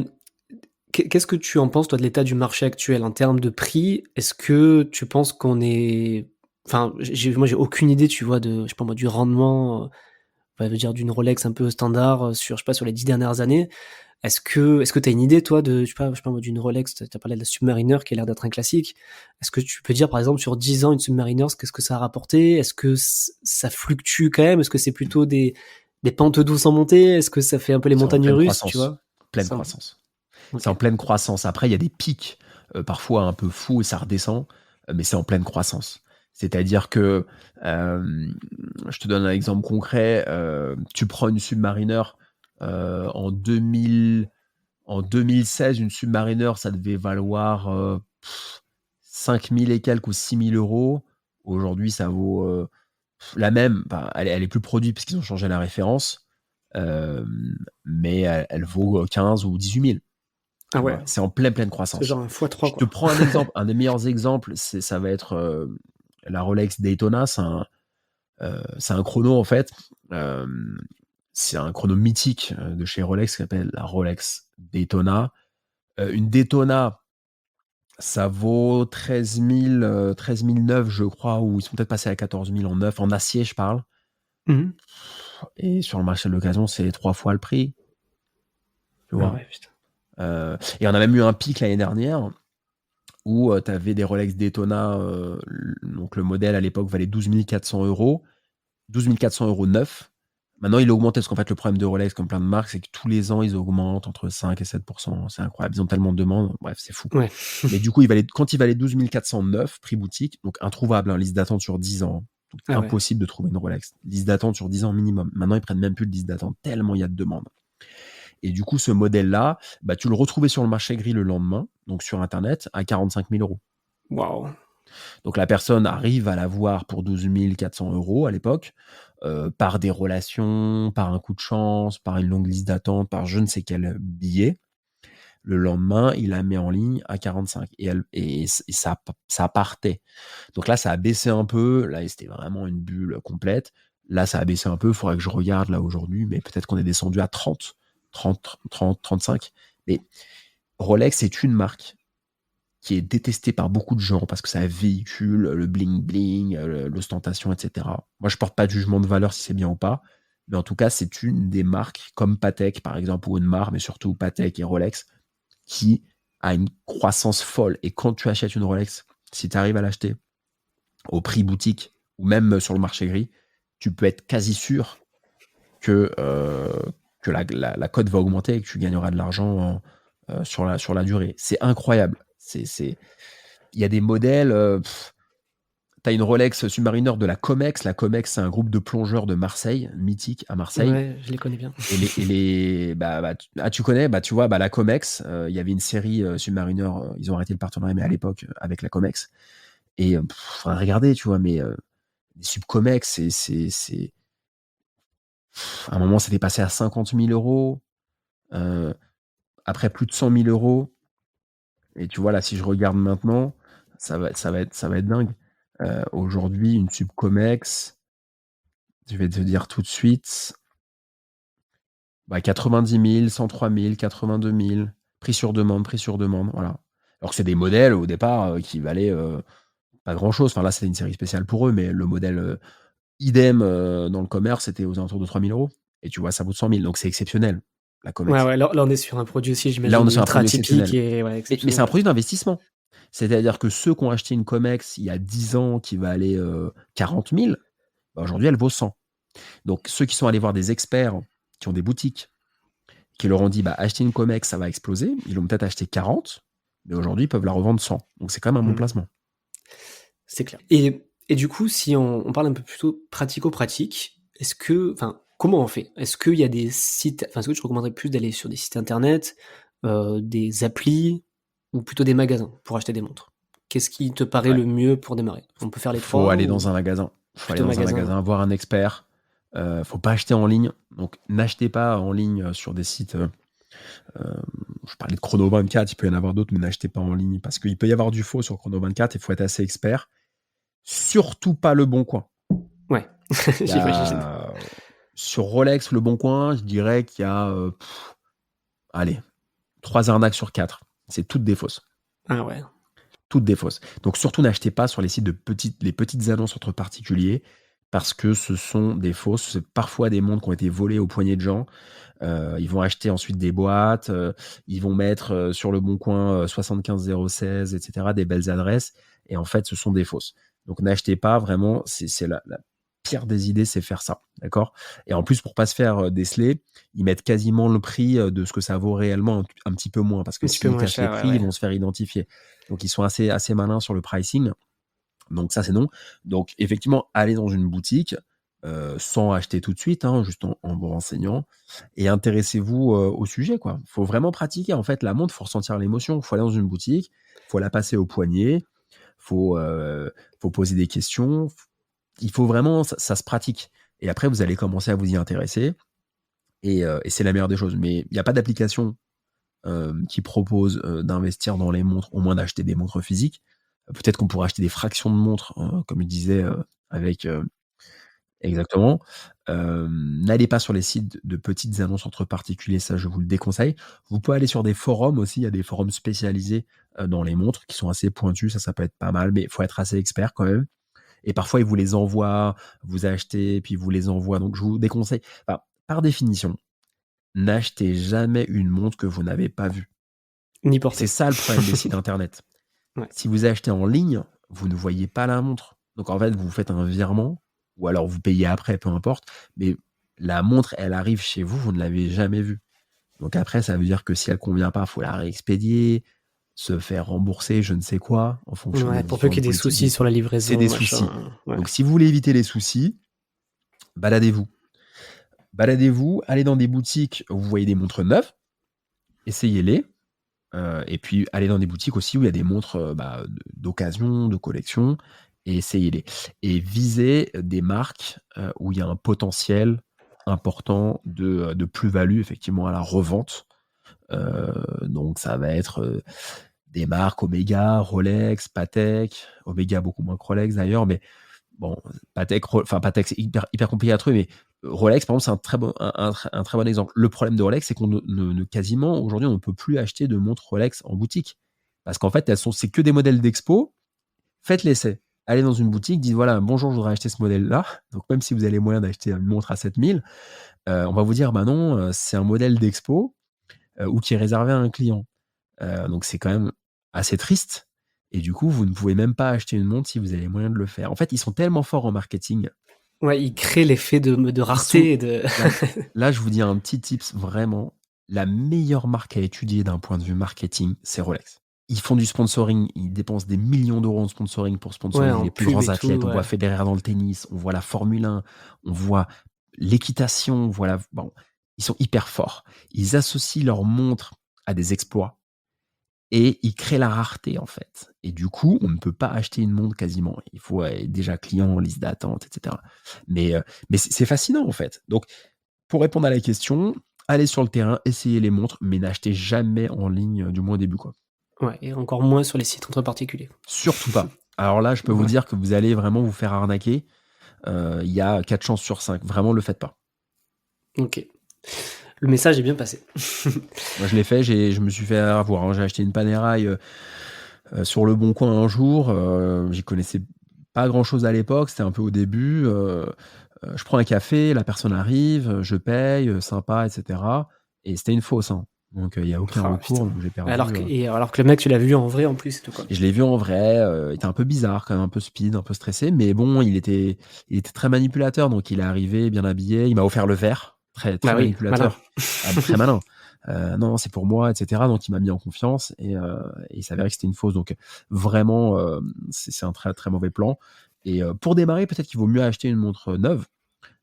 S1: qu'est-ce que tu en penses toi de l'état du marché actuel en termes de prix? Est-ce que tu penses qu'on est enfin, j'ai aucune idée, tu vois, de je sais pas moi, du rendement, on va dire d'une Rolex un peu standard, sur je sais pas, sur les 10 dernières années. Est-ce que tu as une idée toi de je sais pas moi, d'une Rolex, tu as parlé de la Submariner qui a l'air d'être un classique. Est-ce que tu peux dire par exemple sur 10 ans une Submariner, qu'est-ce que ça a rapporté? Est-ce que ça fluctue quand même? Est-ce que c'est plutôt des pentes douces en montée? Est-ce que ça fait un peu les
S2: C'est en
S1: montagnes
S2: pleine
S1: russes, tu
S2: croissance,
S1: vois?
S2: pleine
S1: Ça
S2: croissance. C'est
S1: OK.
S2: en pleine croissance. Après, il y a des pics, parfois un peu fous et ça redescend. mais c'est en pleine croissance. C'est-à-dire que, je te donne un exemple concret, tu prends une Submariner, en 2016, une Submariner, ça devait valoir 5 000 et quelques ou 6 000 euros. Aujourd'hui, ça vaut la même. Enfin, elle est plus produite parce qu'ils ont changé la référence, mais elle vaut 15 ou 18 000.
S1: Ah
S2: Tu
S1: ouais,
S2: vois, c'est en pleine
S1: c'est
S2: croissance.
S1: genre un x3
S2: Je te
S1: quoi.
S2: prends un exemple, un des meilleurs exemples, ça va être la Rolex Daytona. C'est un chrono en fait. Euh, c'est un chrono mythique de chez Rolex qui s'appelle la Rolex Daytona. Une Daytona, ça vaut 13 000, 13 009, je crois, ou ils sont peut-être passés à 14 000 en neuf, en acier, je parle.
S1: Mhm.
S2: Et sur le marché de l'occasion, c'est 3 fois le prix, tu
S1: Ah
S2: vois.
S1: ouais, putain.
S2: Et on a même eu un pic l'année dernière où tu avais des Rolex Daytona, donc le modèle à l'époque valait 12 400 euros, 12 400 euros neuf. Maintenant, il a augmenté parce qu'en fait, le problème de Rolex, comme plein de marques, c'est que tous les ans, ils augmentent entre 5 et 7%. C'est incroyable. Ils ont tellement de demandes. Bref, c'est fou.
S1: Ouais.
S2: Mais du coup, quand il valait 12 409, prix boutique, donc introuvable, liste d'attente sur 10 ans. Donc,
S1: Ah ouais.
S2: impossible de trouver une Rolex. Liste d'attente sur 10 ans minimum. Maintenant, ils prennent même plus de liste d'attente tellement il y a de demandes. Et du coup, ce modèle-là, bah, tu le retrouvais sur le marché gris le lendemain, donc sur Internet, à 45 000 euros.
S1: Waouh.
S2: Donc la personne arrive à l'avoir pour 12 400 euros à l'époque, par des relations, par un coup de chance, par une longue liste d'attente, par je ne sais quel billet. Le lendemain, il la met en ligne à 45 et ça partait. Donc là, ça a baissé un peu. Là, c'était vraiment une bulle complète. Là, ça a baissé un peu. Il faudrait que je regarde là aujourd'hui, mais peut-être qu'on est descendu à 30, 35. Mais Rolex est une marque qui est détesté par beaucoup de gens parce que ça véhicule le bling-bling, l'ostentation, etc. Moi, je porte pas de jugement de valeur si c'est bien ou pas, mais en tout cas, c'est une des marques comme Patek, par exemple, ou Audemars, mais surtout Patek et Rolex, qui a une croissance folle. Et quand tu achètes une Rolex, si tu arrives à l'acheter au prix boutique ou même sur le marché gris, tu peux être quasi sûr que, la cote va augmenter et que tu gagneras de l'argent sur la durée. C'est incroyable. Il y a des modèles. Tu as une Rolex Submariner de la Comex. La Comex, c'est un groupe de plongeurs de Marseille, mythique à Marseille.
S1: Ouais, je les connais bien.
S2: Tu connais, tu vois, la Comex, il y avait une série Submariner, ils ont arrêté le partenariat, mais à l'époque, avec la Comex. Et faudrait regarder, tu vois, mais les Subcomex, à un moment, c'était passé à 50 000 euros. Après, plus de 100 000 euros. Et tu vois, là, si je regarde maintenant, ça va être dingue. Aujourd'hui, une Subcomex, je vais te dire tout de suite, 90 000, 103 000, 82 000, prix sur demande, voilà. Alors que c'est des modèles au départ qui valaient pas grand-chose. Enfin là, c'était une série spéciale pour eux, mais le modèle idem dans le commerce, c'était aux alentours de 3 000 euros. Et tu vois, ça vaut 100 000, donc c'est exceptionnel, la
S1: Ouais,
S2: Comex.
S1: ouais, là on est sur un produit aussi,
S2: Là, on
S1: j'imagine,
S2: est sur un
S1: ultra
S2: produit
S1: atypique
S2: exceptionnel.
S1: et ouais,
S2: Mais c'est un
S1: exceptionnel.
S2: produit d'investissement. C'est-à-dire que ceux qui ont acheté une Comex il y a 10 ans qui valait 40 000, bah, aujourd'hui, elle vaut 100. Donc, ceux qui sont allés voir des experts qui ont des boutiques, qui leur ont dit, acheter une Comex, ça va exploser, ils l'ont peut-être acheté 40, mais aujourd'hui, ils peuvent la revendre 100. Donc, c'est quand même un bon
S1: Mmh.
S2: placement.
S1: C'est clair. Et du coup, si on parle un peu plutôt pratico-pratique, comment on fait? Est-ce qu'il y a des sites, est-ce que tu recommanderais plus d'aller sur des sites internet, des applis ou plutôt des magasins pour acheter des montres? Qu'est-ce qui te paraît
S2: Ouais.
S1: le mieux pour démarrer? On peut faire les
S2: Faut
S1: 3
S2: aller
S1: ou
S2: dans un magasin. Faut aller
S1: plutôt
S2: dans un
S1: magasin?
S2: magasin, voir un expert. Faut pas acheter en ligne. Donc, n'achetez pas en ligne sur des sites. Je parlais de Chrono 24, il peut y en avoir d'autres, mais n'achetez pas en ligne parce qu'il peut y avoir du faux sur Chrono 24. Il faut être assez expert. Surtout pas Le Bon Coin.
S1: Ouais,
S2: Il y
S1: j'imagine.
S2: a, sur Rolex, Le Bon Coin, je dirais qu'il y a, allez, 3 arnaques sur 4. C'est toutes des fausses.
S1: Ah ouais.
S2: Toutes des fausses. Donc surtout n'achetez pas sur les sites les petites annonces entre particuliers parce que ce sont des fausses. C'est parfois des montres qui ont été volées aux poignets de gens. Ils vont acheter ensuite des boîtes. Ils vont mettre sur Le Bon Coin 75016, etc. des belles adresses. Et en fait, ce sont des fausses. Donc n'achetez pas vraiment. C'est la pire des idées, c'est faire ça. D'accord. Et en plus, pour pas se faire déceler, ils mettent quasiment le prix de ce que ça vaut réellement un petit peu moins parce que
S1: Un petit peu
S2: s'ils
S1: moins
S2: cachent les
S1: cher,
S2: prix,
S1: ouais,
S2: ils
S1: ouais.
S2: vont se faire identifier. Donc ils sont assez malins sur le pricing. Donc ça, c'est non. Donc effectivement, allez dans une boutique, sans acheter tout de suite, hein, juste en vous renseignant et intéressez-vous, au sujet, quoi. Faut vraiment pratiquer. En fait, la montre, faut ressentir l'émotion. Faut aller dans une boutique, faut la passer au poignet, faut, faut poser des questions. Il faut vraiment ça se pratique et après vous allez commencer à vous y intéresser et c'est la meilleure des choses. Mais il y a pas d'application, qui propose, d'investir dans les montres, au moins d'acheter des montres physiques. Peut-être qu'on pourrait acheter des fractions de montres, comme il disait, avec, exactement. N'allez pas sur les sites de petites annonces entre particuliers, ça je vous le déconseille. Vous pouvez aller sur des forums aussi, il y a des forums spécialisés, dans les montres qui sont assez pointus, ça peut être pas mal, mais il faut être assez expert quand même et parfois ils vous les envoient, vous achetez, puis ils vous les envoient, donc je vous déconseille enfin, par définition, n'achetez jamais une montre que vous n'avez pas vue.
S1: Ni
S2: Et c'est
S1: porté.
S2: ça le problème des sites internet.
S1: Ouais.
S2: Si vous achetez en ligne, vous ne voyez pas la montre. Donc en fait, vous faites un virement ou alors vous payez après, peu importe, mais la montre, elle arrive chez vous, vous ne l'avez jamais vue. Donc après, ça veut dire que si elle convient pas, faut la réexpédier, se faire rembourser, je ne sais quoi, en fonction des
S1: Ouais, pour peu qu'il y
S2: différentes
S1: ait des
S2: politiques
S1: soucis
S2: des
S1: sur la
S2: c'est
S1: livraison,
S2: des
S1: machin,
S2: soucis.
S1: ouais.
S2: Donc si vous voulez éviter les soucis, baladez-vous. Baladez-vous, allez dans des boutiques où vous voyez des montres neuves, essayez-les. Et puis aller dans des boutiques aussi où il y a des montres, d'occasion, de collection et essayez-les. Et visez des marques, où il y a un potentiel important de plus-value effectivement à la revente. Donc ça va être, des marques Omega, Rolex, Patek, Omega beaucoup moins que Rolex d'ailleurs, mais bon, Patek, c'est hyper compliqué à trouver, mais Rolex, par exemple, c'est un très bon, un très bon exemple. Le problème de Rolex, c'est qu'on quasiment, aujourd'hui, on ne peut plus acheter de montres Rolex en boutique. Parce qu'en fait, c'est que des modèles d'expo. Faites l'essai. Allez dans une boutique, dites voilà, bonjour, je voudrais acheter ce modèle-là. Donc, même si vous avez les moyens d'acheter une montre à 7000, on va vous dire, bah non, c'est un modèle d'expo ou qui est réservé à un client. Donc c'est quand même assez triste et du coup, vous ne pouvez même pas acheter une montre si vous avez les moyens de le faire. En fait, ils sont tellement forts en marketing.
S1: Ouais, il crée l'effet de
S2: Ils sont
S1: rareté et de
S2: là là, je vous dis un petit tips vraiment, la meilleure marque à étudier d'un point de vue marketing, c'est Rolex. Ils font du sponsoring, ils dépensent des millions d'euros en sponsoring pour
S1: ouais,
S2: sponsoriser
S1: en
S2: les plus
S1: pub
S2: grands
S1: et tout,
S2: athlètes. On voit
S1: ouais.
S2: Federer dans le tennis, on voit la Formule 1, on voit l'équitation, voilà, bon, ils sont hyper forts. Ils associent leurs montres à des exploits. Et il crée la rareté, en fait. Et du coup, on ne peut pas acheter une montre quasiment. Il faut être déjà client en liste d'attente, et cetera. Mais c'est fascinant, en fait. Donc, pour répondre à la question, allez sur le terrain, essayez les montres, mais n'achetez jamais en ligne, du moins au début, quoi.
S1: Ouais, et encore moins sur les sites entre particuliers.
S2: Surtout pas. Alors là, je peux vous
S1: Ouais,
S2: dire que vous allez vraiment vous faire arnaquer. Il y a 4 chances sur 5. Vraiment, le faites pas.
S1: OK. Le message est bien passé.
S2: Moi, je l'ai fait, je me suis fait avoir, hein. J'ai acheté une Panerai, sur Le Bon Coin un jour, j'y connaissais pas grand-chose à l'époque, c'était un peu au début, je prends un café, la personne arrive, je paye, sympa et cetera et c'était une fausse, hein. Donc il y a aucun
S1: Ah
S2: recours,
S1: putain.
S2: donc j'ai perdu,
S1: Alors que le mec, tu l'as vu en vrai en plus et tout, quoi.
S2: et je l'ai vu en vrai, il était un peu bizarre quand même, un peu speed, un peu stressé, mais bon, il était très manipulateur, donc il est arrivé bien habillé, il m'a offert le verre, très, très
S1: Ah oui, malin.
S2: manipulateur. Ah, très malin. Non, c'est pour moi, et cetera. Donc il m'a mis en confiance et il s'avérait que c'était une fausse. Donc vraiment, c'est un très, très mauvais plan et pour démarrer, peut-être qu'il vaut mieux acheter une montre neuve,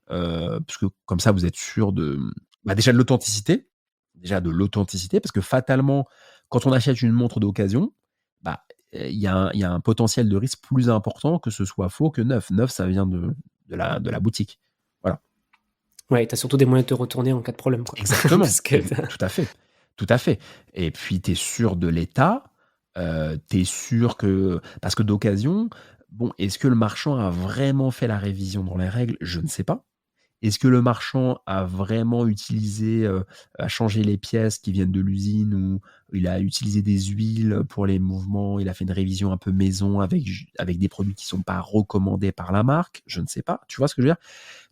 S2: parce que comme ça, vous êtes sûr déjà de l'authenticité, parce que fatalement, quand on achète une montre d'occasion, bah, il y a un potentiel de risque plus important que ce soit faux que neuf. Neuf, ça vient de la boutique. Voilà.
S1: Ouais, t'as surtout des moyens de te retourner en cas de problème, quoi.
S2: Exactement,
S1: Parce que
S2: tout à fait, tout à fait et puis tu es sûr de l'état, tu es sûr que parce que d'occasion, bon, est-ce que le marchand a vraiment fait la révision dans les règles? Je ne sais pas. Est-ce que le marchand a vraiment utilisé, a changé les pièces qui viennent de l'usine ou il a utilisé des huiles pour les mouvements, il a fait une révision un peu maison avec des produits qui sont pas recommandés par la marque? Je ne sais pas. Tu vois ce que je veux dire?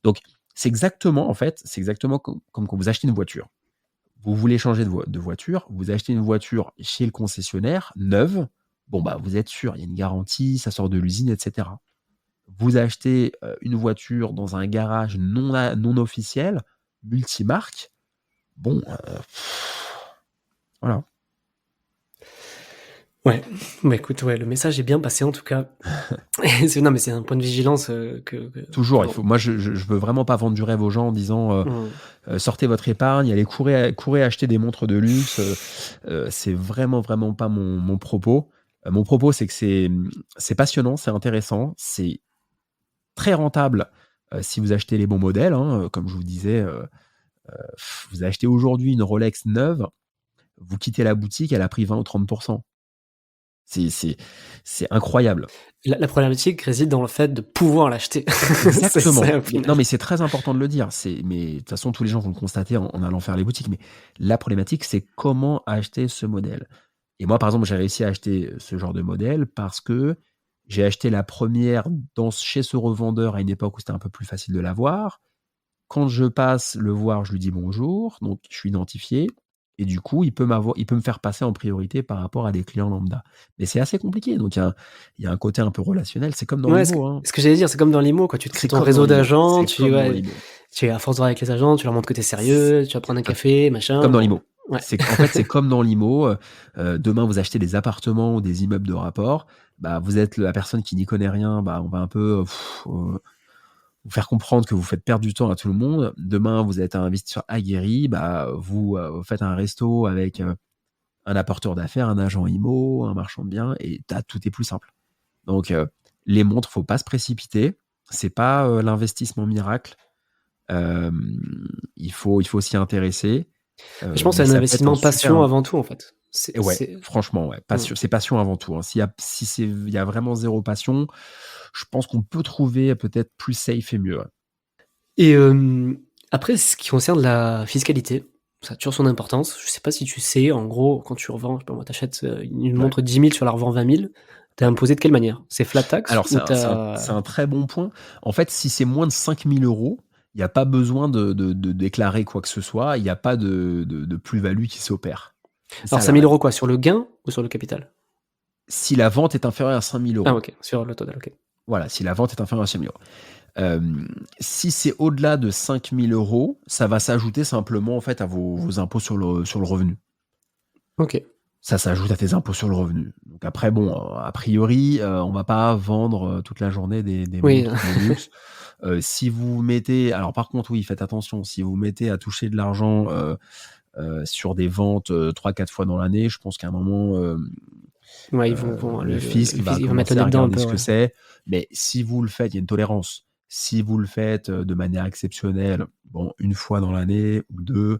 S2: Donc c'est exactement en fait, c'est exactement comme quand vous achetez une voiture. Vous voulez changer de voiture, vous achetez une voiture chez le concessionnaire, neuve, bon, bah, vous êtes sûr, il y a une garantie, ça sort de l'usine et cetera. Vous achetez, une voiture dans un garage non officiel, multimarque, bon, voilà.
S1: Ouais, bah, écoute, ouais, le message est bien passé en tout cas. Non, mais c'est un point de vigilance,
S2: Toujours, il
S1: qu'on
S2: faut moi je veux vraiment pas vendre du rêve aux gens en disant,
S1: mmh.
S2: «Sortez votre épargne, allez courez acheter des montres de luxe», c'est vraiment, vraiment pas mon propos. Mon propos, c'est que c'est passionnant, c'est intéressant, c'est très rentable, si vous achetez les bons modèles, hein, comme je vous disais, vous achetez aujourd'hui une Rolex neuve, vous quittez la boutique, elle a pris 20 ou 30. C'est c'est c'est incroyable.
S1: La problématique réside dans le fait de pouvoir l'acheter. C'est
S2: Exactement.
S1: ça au final.
S2: Non, mais c'est très important de le dire. Mais de toute façon, tous les gens vont le constater en allant faire les boutiques. Mais la problématique, c'est comment acheter ce modèle. Et moi, par exemple, j'ai réussi à acheter ce genre de modèle parce que j'ai acheté la première chez ce revendeur à une époque où c'était un peu plus facile de l'avoir. Quand je passe le voir, je lui dis bonjour, donc je suis identifié et du coup, il peut me faire passer en priorité par rapport à des clients lambda. Mais c'est assez compliqué, donc il y a un côté un peu relationnel, c'est comme dans
S1: Ouais,
S2: l'IMO, hein.
S1: ce que j'allais dire, c'est comme dans l'IMO, quoi, tu te crées
S2: C'est
S1: ton
S2: comme dans
S1: réseau
S2: l'IMO,
S1: d'agents,
S2: c'est
S1: tu
S2: comme dans
S1: ouais,
S2: l'IMO.
S1: tu à force de voir avec les agents, tu leur montres que tu es
S2: C
S1: sérieux, tu vas prendre un
S2: Tout à fait.
S1: café,
S2: C'est
S1: machin,
S2: comme dans
S1: bon,
S2: l'IMO.
S1: ouais.
S2: C'est comme dans l'IMO, demain vous achetez des appartements ou des immeubles de rapport, bah, vous êtes la personne qui n'y connaît rien, bah, on va un peu, vous faire comprendre que vous faites perdre du temps à tout le monde. Demain, vous êtes un investisseur aguerri, bah, vous faites un resto avec, un apporteur d'affaires, un agent IMO, un marchand de biens et tout est plus simple. Donc, les montres, faut pas se précipiter. C'est pas, l'investissement miracle. Il faut s'y intéresser,
S1: Je pense que
S2: mais
S1: c'est un
S2: ça peut être un
S1: investissement
S2: super
S1: passion
S2: in
S1: avant tout, en fait.
S2: et ouais, franchement, ouais,
S1: Mmh.
S2: passion c'est passion avant tout, hein. Il y a vraiment zéro passion, je pense qu'on peut trouver peut-être plus safe et mieux, ouais.
S1: Et après, ce qui concerne la fiscalité, ça a toujours son importance. Je sais pas si tu sais, en gros, quand tu revends, je sais pas moi, tu achètes, une
S2: Ouais.
S1: montre 10 000, tu la revends 20 000, tu es imposé de quelle manière? C'est flat tax
S2: Alors
S1: ou
S2: c'est
S1: tu
S2: un très bon point. En fait, si c'est moins de 5 000 €, il y a pas besoin de déclarer quoi que ce soit, il y a pas de plus-value qui s'opère. C'est
S1: alors
S2: ça
S1: 5
S2: la
S1: 000
S2: règle.
S1: € quoi, sur le gain ou sur le capital?
S2: Si la vente est inférieure à 5 000
S1: Ah
S2: €.
S1: OK, sur le total, OK.
S2: Voilà, si la vente est inférieure à 5 000 €. Si c'est au-delà de 5 000 €, ça va s'ajouter simplement en fait à vos impôts sur le revenu.
S1: OK.
S2: Ça s'ajoute à tes impôts sur le revenu. Donc après bon, a priori, on va pas vendre, toute la journée des
S1: Oui,
S2: montres de luxe. Si vous mettez alors par contre oui, faites attention, si vous mettez à toucher de l'argent, sur des ventes, 3-4 fois dans l'année, je pense qu'à un moment,
S1: ouais, ils vont
S2: le fisc
S1: le
S2: va
S1: fils, ils vont mettre le
S2: commencer
S1: nez
S2: à
S1: dedans un
S2: regarder
S1: peu,
S2: ce que
S1: ouais.
S2: c'est. Mais si vous le faites, il y a une tolérance. Si vous le faites, de manière exceptionnelle, bon, une fois dans l'année ou 2,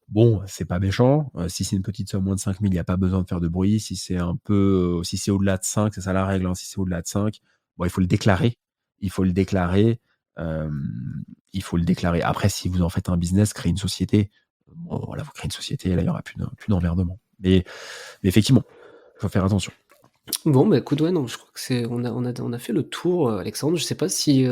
S2: bon, c'est pas méchant. Si c'est une petite somme, moins de 5 000, il y a pas besoin de faire de bruit. Si c'est au-delà de 5, c'est ça la règle, hein, si c'est au-delà de 5, bon, il faut le déclarer. Il faut le déclarer, il faut le déclarer. Après, si vous en faites un business, créez une société. Bon, voilà, vous créez une société, là, il y aura plus d'emmerdement. Mais effectivement, il faut faire attention.
S1: Bon, bah, écoute, ouais, non, je crois que c'est on a fait le tour, Alexandre. Je sais pas si,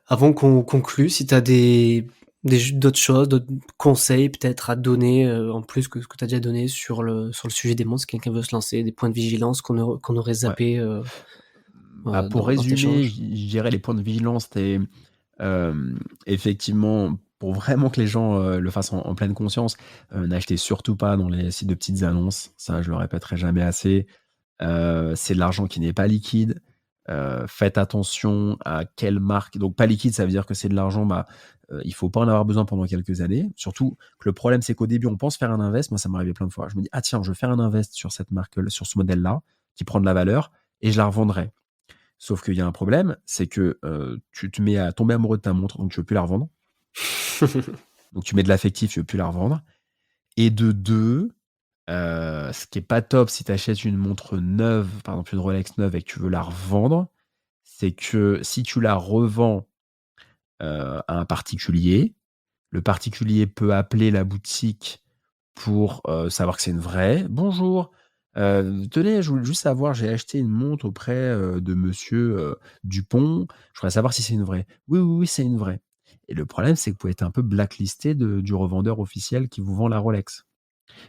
S1: avant qu'on conclue, si tu as d'autres choses, d'autres conseils peut-être à donner, en plus que ce que tu as déjà donné sur le sujet des montres, si quelqu'un veut se lancer, des points de vigilance qu'on aurait
S2: Ouais.
S1: zappés,
S2: Bah, pour
S1: dans cet
S2: résumer,
S1: échange?
S2: je dirais les points de vigilance, c'est, effectivement, pour vraiment que les gens, le fassent en pleine conscience, n'achetez surtout pas dans les sites de petites annonces. Ça, je le répéterai jamais assez. C'est de l'argent qui n'est pas liquide. Faites attention à quelle marque donc pas liquide, ça veut dire que c'est de l'argent, bah, il faut pas en avoir besoin pendant quelques années. Surtout que le problème, c'est qu'au début, on pense faire un invest. Moi, ça m'est arrivé plein de fois. Je me dis: «Ah tiens, je vais faire un invest sur cette marque sur ce modèle-là, qui prend de la valeur et je la revendrai». Sauf qu'il y a un problème, c'est que, tu te mets à tomber amoureux de ta montre, donc tu veux plus la revendre. Donc tu mets de l'affectif, tu veux plus la revendre et de 2, ce qui est pas top si tu achètes une montre neuve, par exemple une Rolex neuve et que tu veux la revendre, c'est que si tu la revends, à un particulier, le particulier peut appeler la boutique pour, savoir que c'est une vraie. «Bonjour, tenez, je voulais juste savoir, j'ai acheté une montre auprès, de monsieur, Dupont. Je voudrais savoir si c'est une vraie». «Oui, oui, oui, c'est une vraie» et le problème, c'est que vous pouvez être un peu blacklisté du revendeur officiel qui vous vend la Rolex.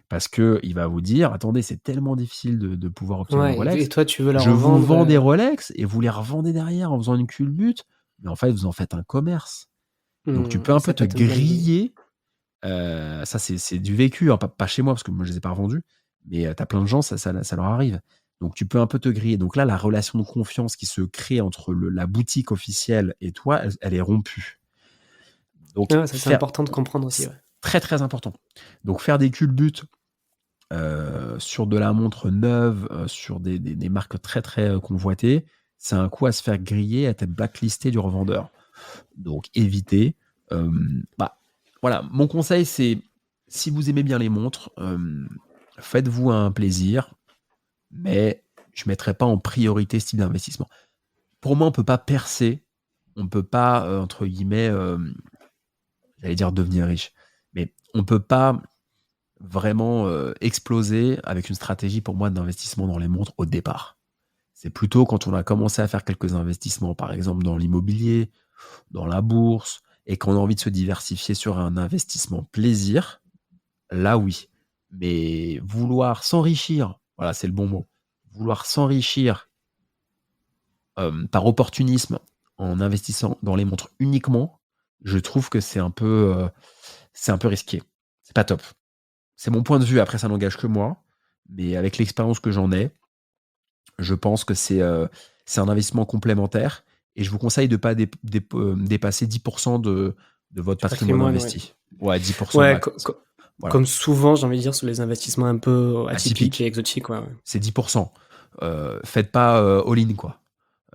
S2: Parce qu'il va vous dire: «Attendez, c'est tellement difficile de pouvoir obtenir une
S1: Ouais, et
S2: Rolex.
S1: toi, tu veux la
S2: Je vous
S1: revendre,
S2: vends des Rolex et vous les revendez derrière en faisant une culbute, mais en fait, vous en faites un commerce». Donc tu peux un peu
S1: ça
S2: te
S1: peut être une bonne idée.
S2: griller. Ça, c'est du vécu, hein, pas chez moi parce que moi je les ai pas revendus, mais tu as plein de gens, ça leur arrive. Donc tu peux un peu te griller. Donc là, la relation de confiance qui se crée entre la boutique officielle et toi, elle est rompue. Donc
S1: Ouais, ça c'est important de comprendre aussi,
S2: c'est
S1: ouais.
S2: très, très important. Donc faire des culbutes, sur de la montre neuve, sur des marques très, très, convoitées, c'est un coup à se faire griller, à être blacklisté du revendeur. Donc évitez. Bah, voilà, mon conseil, c'est si vous aimez bien les montres, faites-vous un plaisir, mais je ne mettrai pas en priorité ce type d'investissement. Pour moi, on ne peut pas percer, on ne peut pas, entre guillemets, j'allais dire devenir riche, mais on ne peut pas vraiment exploser avec une stratégie pour moi d'investissement dans les montres au départ. C'est plutôt quand on a commencé à faire quelques investissements, par exemple dans l'immobilier, dans la bourse, et qu'on a envie de se diversifier sur un investissement plaisir, là oui. Mais vouloir s'enrichir, voilà, c'est le bon mot, vouloir s'enrichir par opportunisme en investissant dans les montres uniquement, je trouve que c'est un peu risqué. C'est pas top. C'est mon point de vue, après ça n'engage que moi, mais avec l'expérience que j'en ai, je pense que c'est un investissement complémentaire et je vous conseille de ne pas dépasser 10% de votre
S1: Du
S2: patrimoine
S1: patrimoine, ouais.
S2: investi. Ouais, 10%
S1: Ouais,
S2: max. Voilà.
S1: comme souvent, j'ai envie de dire, sur les investissements un peu atypiques et
S2: Atypique,
S1: exotiques, ouais.
S2: c'est 10%. Faites pas all-in, quoi.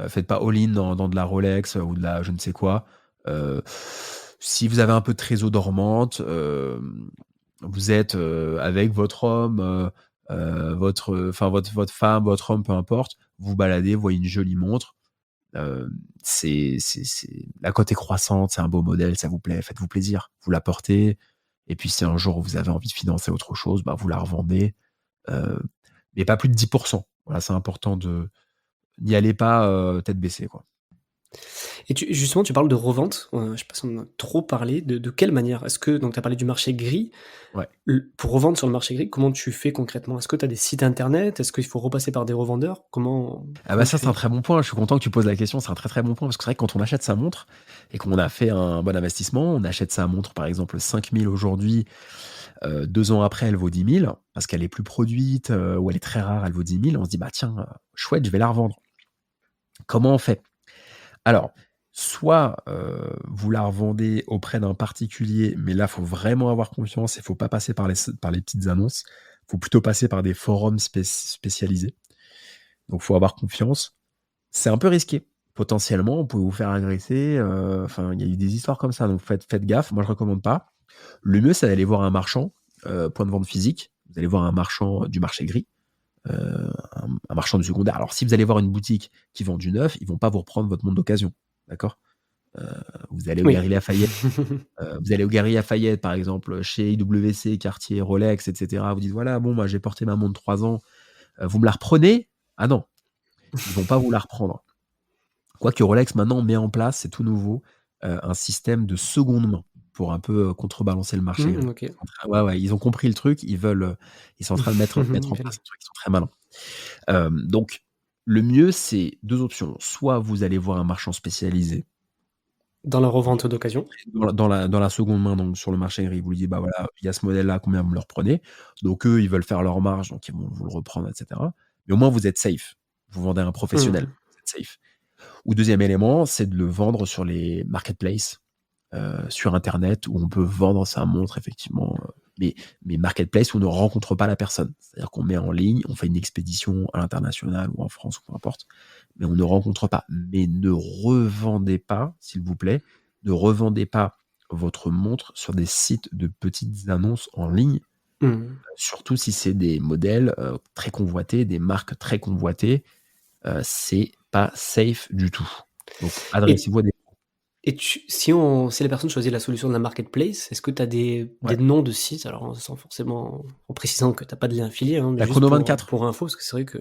S2: Faites pas all-in dans de la Rolex ou de la je ne sais quoi. Si vous avez un peu de trésor dormante, vous êtes avec votre homme, votre femme, votre homme, peu importe, vous baladez, vous voyez une jolie montre. C'est la cote est croissante, c'est un beau modèle, ça vous plaît, faites-vous plaisir, vous la portez. Et puis si un jour vous avez envie de financer autre chose, bah, vous la revendez, mais pas plus de 10%. Voilà, c'est important n'y allez pas tête baissée, quoi.
S1: Et justement, tu parles de revente, je sais pas si on en a trop parlé, de quelle manière? Est-ce que donc tu as parlé du marché gris,
S2: Ouais.
S1: pour revendre sur le marché gris, comment tu fais concrètement? Est-ce que tu as des sites internet? Est-ce qu'il faut repasser par des revendeurs?
S2: Ah bah
S1: Comment tu
S2: ça, c'est un
S1: fais?
S2: très bon point. Je suis content que tu poses la question. C'est un très très bon point parce que c'est vrai que quand on achète sa montre et qu'on a fait un bon investissement, on achète sa montre par exemple 5 000 aujourd'hui, 2 ans après elle vaut 10 000 parce qu'elle est plus produite ou elle est très rare, elle vaut 10 000. On se dit bah tiens, chouette, je vais la revendre. Comment on fait? Alors, soit vous la revendez auprès d'un particulier, mais là, il faut vraiment avoir confiance et il ne faut pas passer par les petites annonces. Il faut plutôt passer par des forums spécialisés. Donc, il faut avoir confiance. C'est un peu risqué. Potentiellement, on peut vous faire agresser. Enfin, il y a eu des histoires comme ça, donc faites gaffe. Moi, je ne recommande pas. Le mieux, c'est d'aller voir un marchand, point de vente physique. Vous allez voir un marchand du marché gris, un marchand du secondaire. Alors, si vous allez voir une boutique qui vend du neuf, ils ne vont pas vous reprendre votre montre d'occasion. D'accord? Vous allez au
S1: Oui.
S2: Galeries Lafayette, par exemple, chez IWC, Cartier, Rolex, etc. Vous dites voilà, bon, moi j'ai porté ma montre 3 ans, vous me la reprenez? Ah non, ils vont pas vous la reprendre. Quoique Rolex maintenant met en place, c'est tout nouveau, un système de seconde main pour un peu contrebalancer le marché gris.
S1: OK.
S2: Ouais, ouais, ils ont compris le truc, ils sont en train de mettre en
S1: Bien.
S2: place un truc, ils sont très malins. Donc, le mieux, c'est 2 options. Soit vous allez voir un marchand spécialisé
S1: Dans la revente d'occasion?
S2: dans la seconde main, donc sur le marché gris, vous lui dites: «Bah, voilà, il y a ce modèle-là, combien vous me le reprenez?» Donc eux, ils veulent faire leur marge, donc ils vont vous le reprendre et cetera. Mais au moins vous êtes safe. Vous vendez à un professionnel,
S1: Mmh.
S2: vous êtes safe. Ou deuxième élément, c'est de le vendre sur les marketplaces, sur internet où on peut vendre sa montre effectivement, mais marketplace où on ne rencontre pas la personne. C'est-à-dire qu'on met en ligne, on fait une expédition à l'international ou en France ou peu importe, mais on ne rencontre pas. Mais ne revendez pas, s'il vous plaît, ne revendez pas votre montre sur des sites de petites annonces en ligne,
S1: Mmh.
S2: surtout si c'est des modèles, très convoités, des marques très convoitées, c'est pas safe du tout. Donc
S1: Et
S2: adressez-vous à des
S1: et si la personne choisit la solution de la marketplace, est-ce que tu as des
S2: ouais.
S1: noms de sites? Alors, sans forcément en précisant que tu as pas de lien affilié, hein, mais
S2: Tu
S1: juste
S2: Chrono24.
S1: pour info, parce que c'est vrai que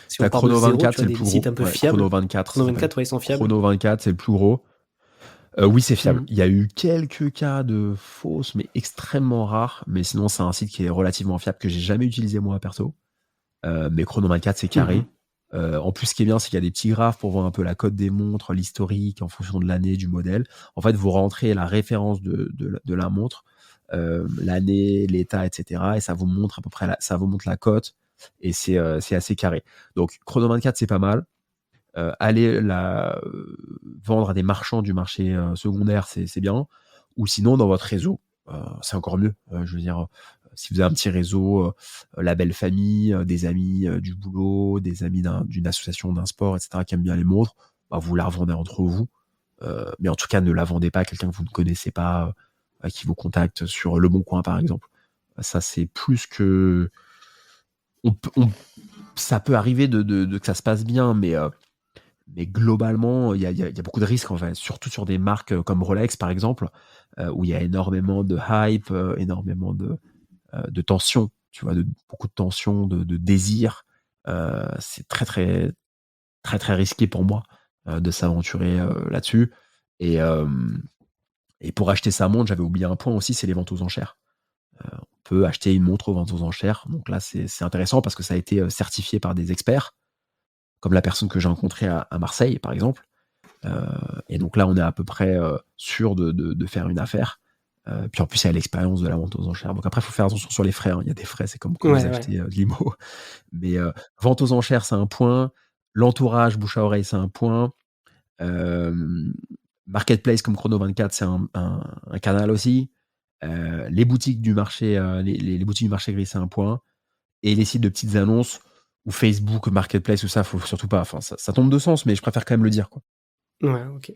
S1: si
S2: Tu
S1: on
S2: as
S1: part de zéro,
S2: Chrono24,
S1: tu as
S2: c'est le
S1: des
S2: plus
S1: sites
S2: gros.
S1: un peu
S2: Ouais,
S1: fiables.
S2: Chrono24, ça s'appelle.
S1: Chrono24, ouais, ils sont fiables?
S2: Chrono24, c'est le plus gros. Oui, c'est fiable.
S1: Mmh.
S2: Il y a eu quelques cas de fausses, mais extrêmement rares. Mais sinon, c'est un site qui est relativement fiable que j'ai jamais utilisé moi perso. Mais Chrono24, c'est
S1: Mmh mh.
S2: carré. En plus, ce qui est bien, c'est qu'il y a des petits graphes pour voir un peu la cote des montres, l'historique en fonction de l'année, du modèle. En fait, vous rentrez la référence de la montre, l'année, l'état, etc. Et ça vous montre à peu près, ça vous montre la cote. Et c'est assez carré. Donc, Chrono 24, c'est pas mal. Aller vendre à des marchands du marché secondaire, c'est bien. Ou sinon, dans votre réseau, c'est encore mieux. Je veux dire, si vous avez un petit réseau, la belle famille, des amis du boulot, des amis d'une association, d'un sport, etc., qui aiment bien les montres, bah, vous la revendez entre vous. Mais en tout cas, ne la vendez pas à quelqu'un que vous ne connaissez pas, qui vous contacte sur Le Bon Coin, par exemple. Ça, c'est plus que... ça peut arriver que ça se passe bien, mais globalement, il y a beaucoup de risques, en fait, surtout sur des marques comme Rolex, par exemple, où il y a énormément de hype, énormément de tension, tu vois, beaucoup de tension, de désir. C'est très, très, très, très risqué pour moi de s'aventurer là-dessus. Et, et pour acheter sa montre, j'avais oublié un point aussi, c'est les ventes aux enchères. On peut acheter une montre aux ventes aux enchères. Donc là, c'est intéressant parce que ça a été certifié par des experts, comme la personne que j'ai rencontrée à Marseille, par exemple. Et donc là, on est à peu près sûr de faire une affaire. Puis en plus, il y a l'expérience de la vente aux enchères. Donc après, il faut faire attention sur les frais. Il y a des frais, c'est comme quand vous achetez de l'IMO. Mais vente aux enchères, c'est un point. L'entourage, bouche à oreille, c'est un point. Marketplace comme Chrono 24, c'est un canal aussi. Les boutiques du marché, les boutiques du marché gris, c'est un point. Et les sites de petites annonces ou Facebook, Marketplace, tout ça, faut surtout pas. Enfin, ça tombe de sens, mais je préfère quand même le dire, quoi.
S1: Ouais, ok.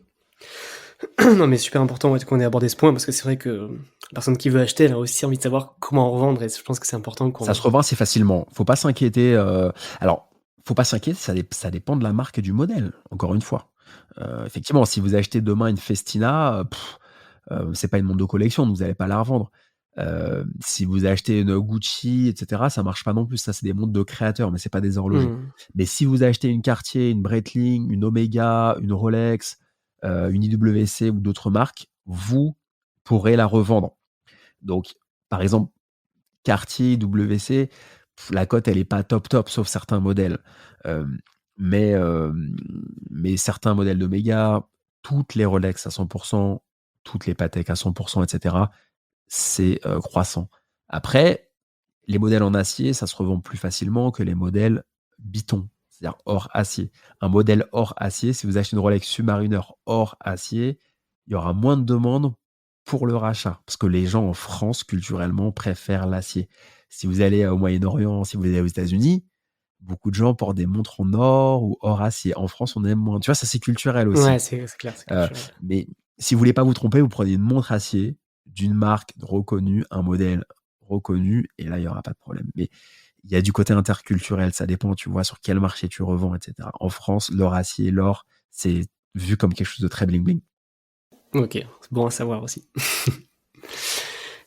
S1: Non, mais super important qu'on ait abordé ce point parce que c'est vrai que la personne qui veut acheter, elle a aussi envie de savoir comment revendre et je pense que c'est important qu'on.
S2: Ça se revend assez facilement. Faut pas s'inquiéter. Alors, faut pas s'inquiéter, ça dépend de la marque et du modèle, encore une fois. Effectivement, si vous achetez demain une Festina, c'est pas une montre de collection, donc vous allez pas la revendre. Si vous achetez une Gucci, etc., ça marche pas non plus. Ça, c'est des montres de créateurs, mais c'est pas des horlogers. Mais si vous achetez une Cartier, une Breitling, une Omega, une Rolex, une IWC ou d'autres marques, vous pourrez la revendre. Donc, par exemple, Cartier, WC, la cote, elle est pas top top, sauf certains modèles. Mais certains modèles d'Omega, toutes les Rolex à 100%, toutes les Patek à 100%, etc., c'est croissant. Après, les modèles en acier, ça se revend plus facilement que les modèles Biton, c'est-à-dire hors acier. Un modèle hors acier, si vous achetez une Rolex Submariner hors acier, il y aura moins de demandes pour le rachat, parce que les gens en France, culturellement, préfèrent l'acier. Si vous allez au Moyen-Orient, si vous allez aux États-Unis, beaucoup de gens portent des montres en or ou hors acier. En France, on aime moins. Tu vois, ça, c'est culturel aussi.
S1: Ouais, c'est clair, c'est culturel.
S2: Mais si vous voulez pas vous tromper, vous prenez une montre acier d'une marque reconnue, un modèle reconnu, et là, il y aura pas de problème. Mais il y a du côté interculturel, ça dépend, tu vois, sur quel marché tu revends, etc. En France, l'or acier, l'or, c'est vu comme quelque chose de très bling-bling.
S1: Ok, c'est bon à savoir aussi.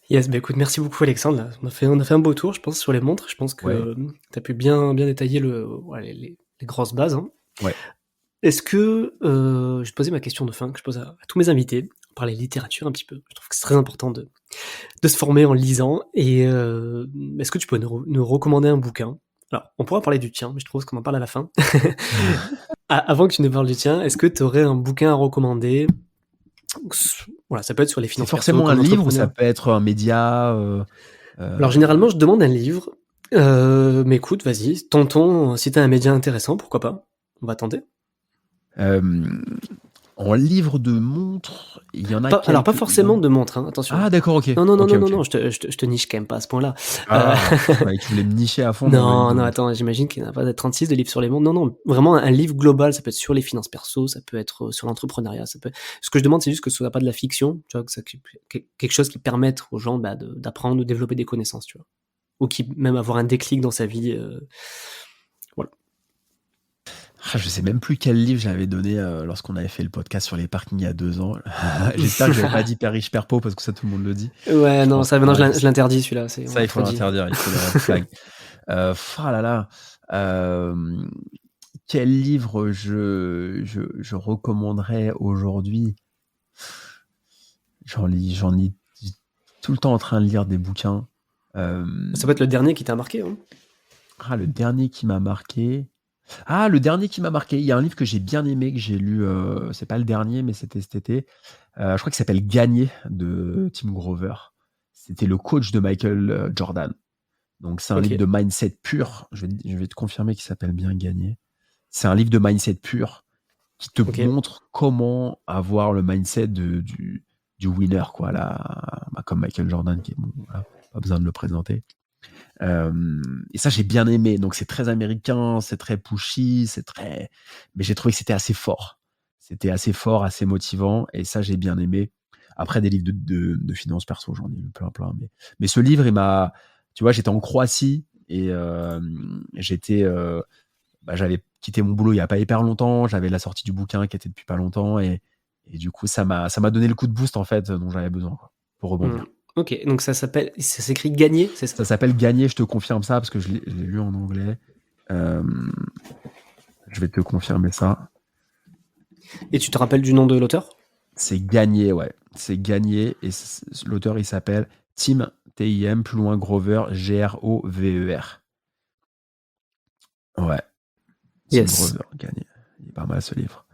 S1: Yes, bah écoute, merci beaucoup Alexandre. Là. On a fait un beau tour, je pense, sur les montres. Je pense que tu as pu bien détailler les grosses bases. Hein.
S2: Ouais.
S1: Est-ce que, je vais te poser ma question de fin, que je pose à tous mes invités, parler littérature un petit peu. Je trouve que c'est très important de se former en lisant. Et est-ce que tu peux nous recommander un bouquin? Alors, on pourra parler du tien, mais je trouve qu'on en parle à la fin. Avant que tu ne parles du tien, est-ce que tu aurais un bouquin à recommander? Voilà, ça peut être sur les finances.
S2: C'est forcément un livre ou ça peut être un média
S1: Alors généralement, je demande un livre. Mais écoute, vas-y, tentons. Si t'as un média intéressant, pourquoi pas? On va tenter.
S2: En livre de montres, il y en a quelques...
S1: Alors pas forcément de montres, hein, attention.
S2: Ah d'accord, ok.
S1: Non, je te niche quand même pas à ce point-là.
S2: Tu voulais me nicher à fond.
S1: Non, attends, j'imagine qu'il n'y en a pas 36 de livres sur les montres. Non, vraiment un livre global, ça peut être sur les finances perso, ça peut être sur l'entrepreneuriat. Ce que je demande, c'est juste que ce soit pas de la fiction, tu vois, que ça, quelque chose qui permette aux gens d'apprendre, de développer des connaissances, tu vois. Ou qui même avoir un déclic dans sa vie. Voilà.
S2: Je sais même plus quel livre j'avais donné lorsqu'on avait fait le podcast sur les parkings il y a 2 ans. J'espère que je n'avais pas dit Père riche, Père pauvre, parce que ça, tout le monde le dit.
S1: Ouais, non, ça, maintenant, je l'interdis, celui-là.
S2: Ça, il faut l'interdire, il faut le flag. Quel livre je recommanderais aujourd'hui? J'en lis tout le temps en train de lire des bouquins.
S1: Ça peut être le dernier qui t'a marqué. Hein.
S2: Le dernier qui m'a marqué... le dernier qui m'a marqué, il y a un livre que j'ai bien aimé, que j'ai lu, c'est pas le dernier, mais c'était cet été. Je crois qu'il s'appelle Gagner de Tim Grover. C'était le coach de Michael Jordan. Donc, c'est un livre
S1: Ok,
S2: de mindset pur. Je vais te confirmer qu'il s'appelle bien Gagner. C'est un livre de mindset pur qui te
S1: ok.
S2: montre comment avoir le mindset du winner, quoi. Là, bah, comme Michael Jordan, qui est bon, voilà, pas besoin de le présenter. Et ça, j'ai bien aimé. Donc, c'est très américain, c'est très pushy, c'est très. Mais j'ai trouvé que c'était assez fort. C'était assez fort, assez motivant. Et ça, j'ai bien aimé. Après, des livres de finances perso, j'en ai lu plein, plein. Mais ce livre, il m'a. Tu vois, j'étais en Croatie et j'avais quitté mon boulot il n'y a pas hyper longtemps. J'avais la sortie du bouquin qui était depuis pas longtemps. Et du coup, ça m'a donné le coup de boost, en fait, dont j'avais besoin, quoi, pour
S1: Hmm.
S2: rebondir.
S1: Ok, donc ça s'écrit Gagner, c'est ça?
S2: Ça s'appelle Gagner, je te confirme ça, parce que je l'ai lu en anglais. Euh, je vais te confirmer ça.
S1: Et tu te rappelles du nom de l'auteur?
S2: C'est Gagner, ouais. C'est Gagner, et l'auteur, il s'appelle Tim, Tim, plus loin Grover, Grover. Ouais, Tim
S1: Yes,
S2: Grover, Gagner. Il est pas mal, ce livre.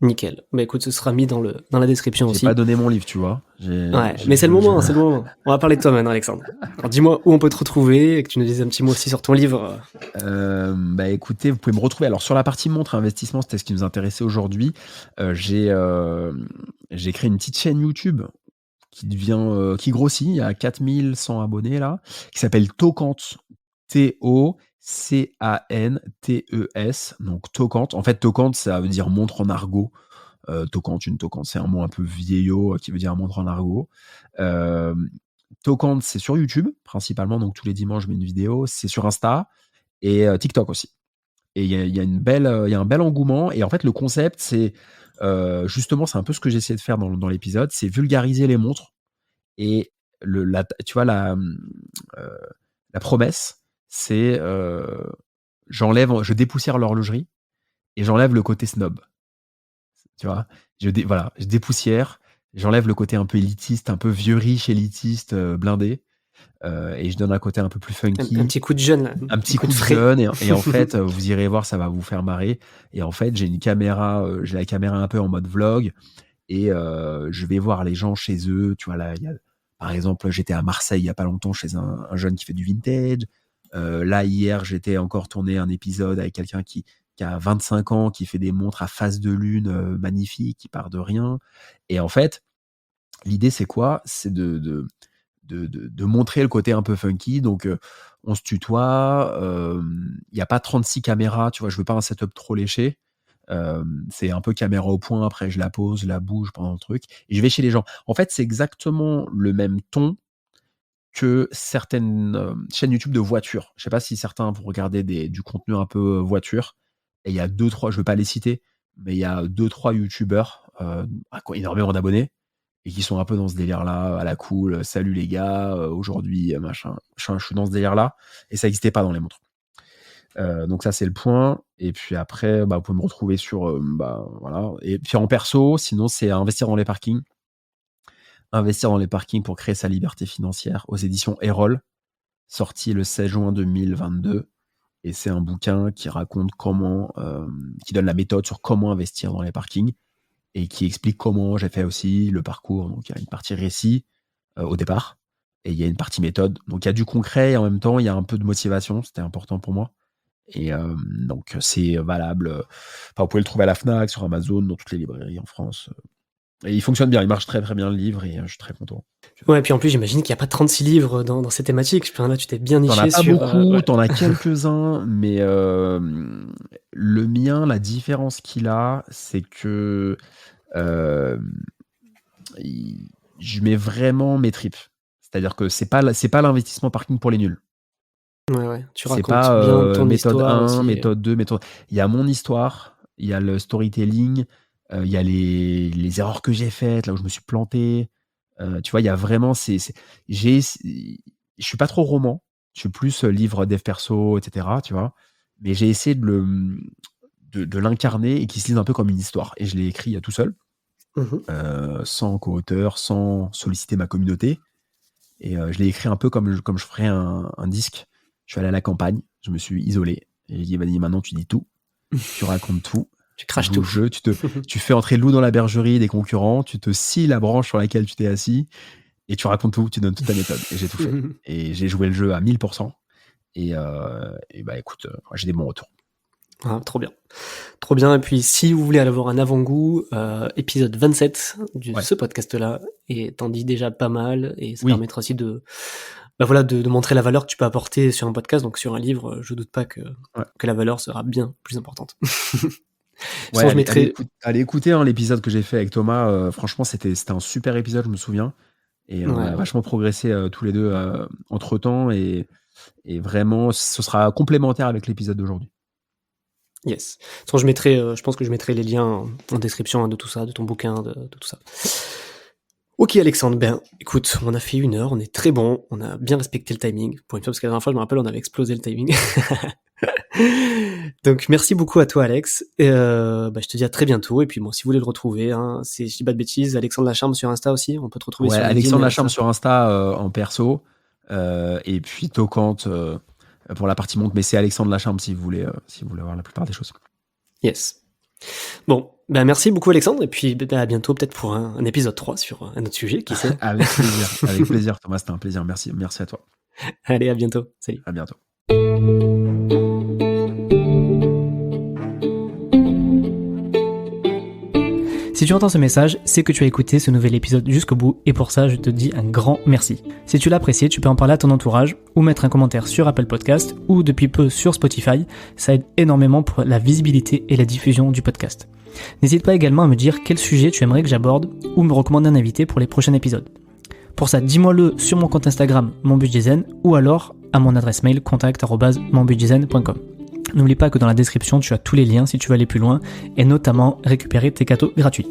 S1: nickel. Bah écoute, ce sera mis dans la description
S2: J'ai pas
S1: aussi.
S2: donné mon livre, tu vois.
S1: Ouais, mais c'est le moment, c'est le moment. On va parler de toi maintenant, Alexandre. Alors dis-moi où on peut te retrouver et que tu nous dises un petit mot aussi sur ton livre.
S2: Bah écoutez, vous pouvez me retrouver. Alors sur la partie montre investissement, c'était ce qui nous intéressait aujourd'hui. J'ai créé une petite chaîne YouTube qui grossit. Il y a 4100 abonnés là, qui s'appelle Tocante. Tocantes. Donc Tocante. En fait, Tocante, ça veut dire montre en argot. Une tocante, c'est un mot un peu vieillot qui veut dire montre en argot. Euh, Tocante, c'est sur YouTube principalement. Donc tous les dimanches, je mets une vidéo. C'est sur Insta et TikTok aussi. Et il y a un bel engouement. Et en fait, le concept, c'est justement, c'est un peu ce que j'ai essayé de faire dans l'épisode, c'est vulgariser les montres. Et tu vois, euh, la promesse, c'est je dépoussière l'horlogerie et j'enlève le côté snob. Tu vois, voilà, je dépoussière, j'enlève le côté un peu élitiste, un peu vieux riche élitiste blindé, et je donne un côté un peu plus
S1: Un
S2: funky.
S1: petit coup de jeune, là,
S2: Un
S1: un petit
S2: petit
S1: coup de
S2: coup de
S1: frais.
S2: jeune et en fait, vous irez voir, ça va vous faire marrer. Et en fait, j'ai une caméra, j'ai la caméra un peu en mode vlog et je vais voir les gens chez eux. Tu vois, là, par exemple, j'étais à Marseille il y a pas longtemps chez un jeune qui fait du vintage. Là, hier, j'étais encore tourné un épisode avec quelqu'un qui a 25 ans, qui fait des montres à face de lune magnifiques, qui part de rien. Et en fait, l'idée, c'est quoi? C'est de montrer le côté un peu funky. Donc, on se tutoie. Il n'y a pas 36 caméras, tu vois. Je veux pas un setup trop léché. C'est un peu caméra au point. Après, je la pose, je la bouge pendant le truc. Et je vais chez les gens. En fait, c'est exactement le même ton que certaines chaînes YouTube de voitures. Je sais pas si certains vous regardez du contenu un peu voiture. Et il y a deux, trois, je ne veux pas les citer, mais il y a deux, trois YouTubeurs énormément d'abonnés et qui sont un peu dans ce délire-là, à la cool, salut les gars, aujourd'hui, machin, je suis dans ce délire-là, et ça n'existait pas dans les montres. Donc ça, c'est le point. Et puis après, vous pouvez me retrouver sur, voilà. Et puis en perso, sinon, c'est investir dans les parkings. Investir dans les parkings pour créer sa liberté financière aux éditions Erol, sorti le 16 juin 2022. Et c'est un bouquin qui raconte qui donne la méthode sur comment investir dans les parkings et qui explique comment j'ai fait aussi le parcours. Donc, il y a une partie récit au départ et il y a une partie méthode. Donc, il y a du concret et en même temps, il y a un peu de motivation. C'était important pour moi. Et donc, c'est valable. Enfin, vous pouvez le trouver à la Fnac, sur Amazon, dans toutes les librairies en France. Et il fonctionne bien. Il marche très, très bien le livre et je suis très content.
S1: Ouais, et puis en plus, j'imagine qu'il n'y a pas 36 livres dans ces thématiques. Enfin, là, tu t'es bien
S2: T'en as
S1: niché
S2: pas
S1: sur.
S2: beaucoup,
S1: Ouais.
S2: t'en as quelques-uns, mais le mien, la différence qu'il a, c'est que euh, je mets vraiment mes tripes. C'est-à-dire que c'est pas l'investissement parking pour les nuls.
S1: Ouais, ouais. Tu
S2: C'est
S1: racontes
S2: pas
S1: bien ton
S2: méthode
S1: histoire
S2: 1,
S1: aussi.
S2: méthode 2, méthode. Il y a mon histoire, il y a le storytelling, il y a les erreurs que j'ai faites, là où je me suis planté. Tu vois, il y a vraiment. Je suis pas trop roman, je suis plus livre dev perso, etc. Tu vois, mais j'ai essayé de l'incarner et qu'il se lise un peu comme une histoire. Et je l'ai écrit tout seul,
S1: Mhm.
S2: sans co-auteur, sans solliciter ma communauté. Et je l'ai écrit un peu comme je ferais un disque. Je suis allé à la campagne, je me suis isolé. Et j'ai dit, vas-y, maintenant tu dis tout, tu racontes tout,
S1: Tu
S2: tu
S1: craches
S2: joues le
S1: tout.
S2: jeu, tu fais entrer le loup dans la bergerie des concurrents, tu te scies la branche sur laquelle tu t'es assis, et tu racontes tout, tu donnes toute ta méthode. Et j'ai tout fait. Et j'ai joué le jeu à 1000%. Et bah écoute, j'ai des bons retours.
S1: Ah, trop bien. Trop bien. Et puis, si vous voulez avoir un avant-goût, épisode 27 de ce podcast-là, et t'en dis déjà pas mal, et ça permettra aussi de montrer la valeur que tu peux apporter sur un podcast. Donc, sur un livre, je doute pas que la valeur sera bien plus importante.
S2: Allez écouter l'épisode que j'ai fait avec Thomas. Franchement, c'était un super épisode, je me souviens. Et on a vachement progressé tous les deux entre-temps. Et vraiment, ce sera complémentaire avec l'épisode d'aujourd'hui.
S1: Yes. Je pense que je mettrai les liens en description de tout ça, de ton bouquin, de tout ça. Ok Alexandre, ben écoute, on a fait 1 heure, on est très bon, on a bien respecté le timing. Pour une fois, parce que la dernière fois, je me rappelle, on avait explosé le timing. Donc merci beaucoup à toi Alex. Et, je te dis à très bientôt. Et puis bon, si vous voulez le retrouver, si je dis pas de bêtises, Alexandre Lacharme sur Insta aussi, on peut te retrouver sur
S2: Alexandre Lacharme sur Insta en perso. Et puis Tocante pour la partie monte, mais c'est Alexandre Lacharme si vous voulez voir la plupart des choses.
S1: Yes. Bon, merci beaucoup Alexandre, et puis à bientôt peut-être pour un épisode 3 sur un autre sujet, qui sait.
S2: Avec plaisir Thomas, c'était un plaisir, merci à toi.
S1: Allez, à bientôt, salut.
S2: À bientôt.
S3: Si tu entends ce message, c'est que tu as écouté ce nouvel épisode jusqu'au bout, et pour ça, je te dis un grand merci. Si tu l'as apprécié, tu peux en parler à ton entourage, ou mettre un commentaire sur Apple Podcast, ou depuis peu sur Spotify. Ça aide énormément pour la visibilité et la diffusion du podcast. N'hésite pas également à me dire quel sujet tu aimerais que j'aborde, ou me recommander un invité pour les prochains épisodes. Pour ça, dis-moi-le sur mon compte Instagram, monbudgetzen, ou alors à mon adresse mail contact@monbudgetzen.com. N'oublie pas que dans la description, tu as tous les liens si tu veux aller plus loin, et notamment récupérer tes cadeaux gratuits.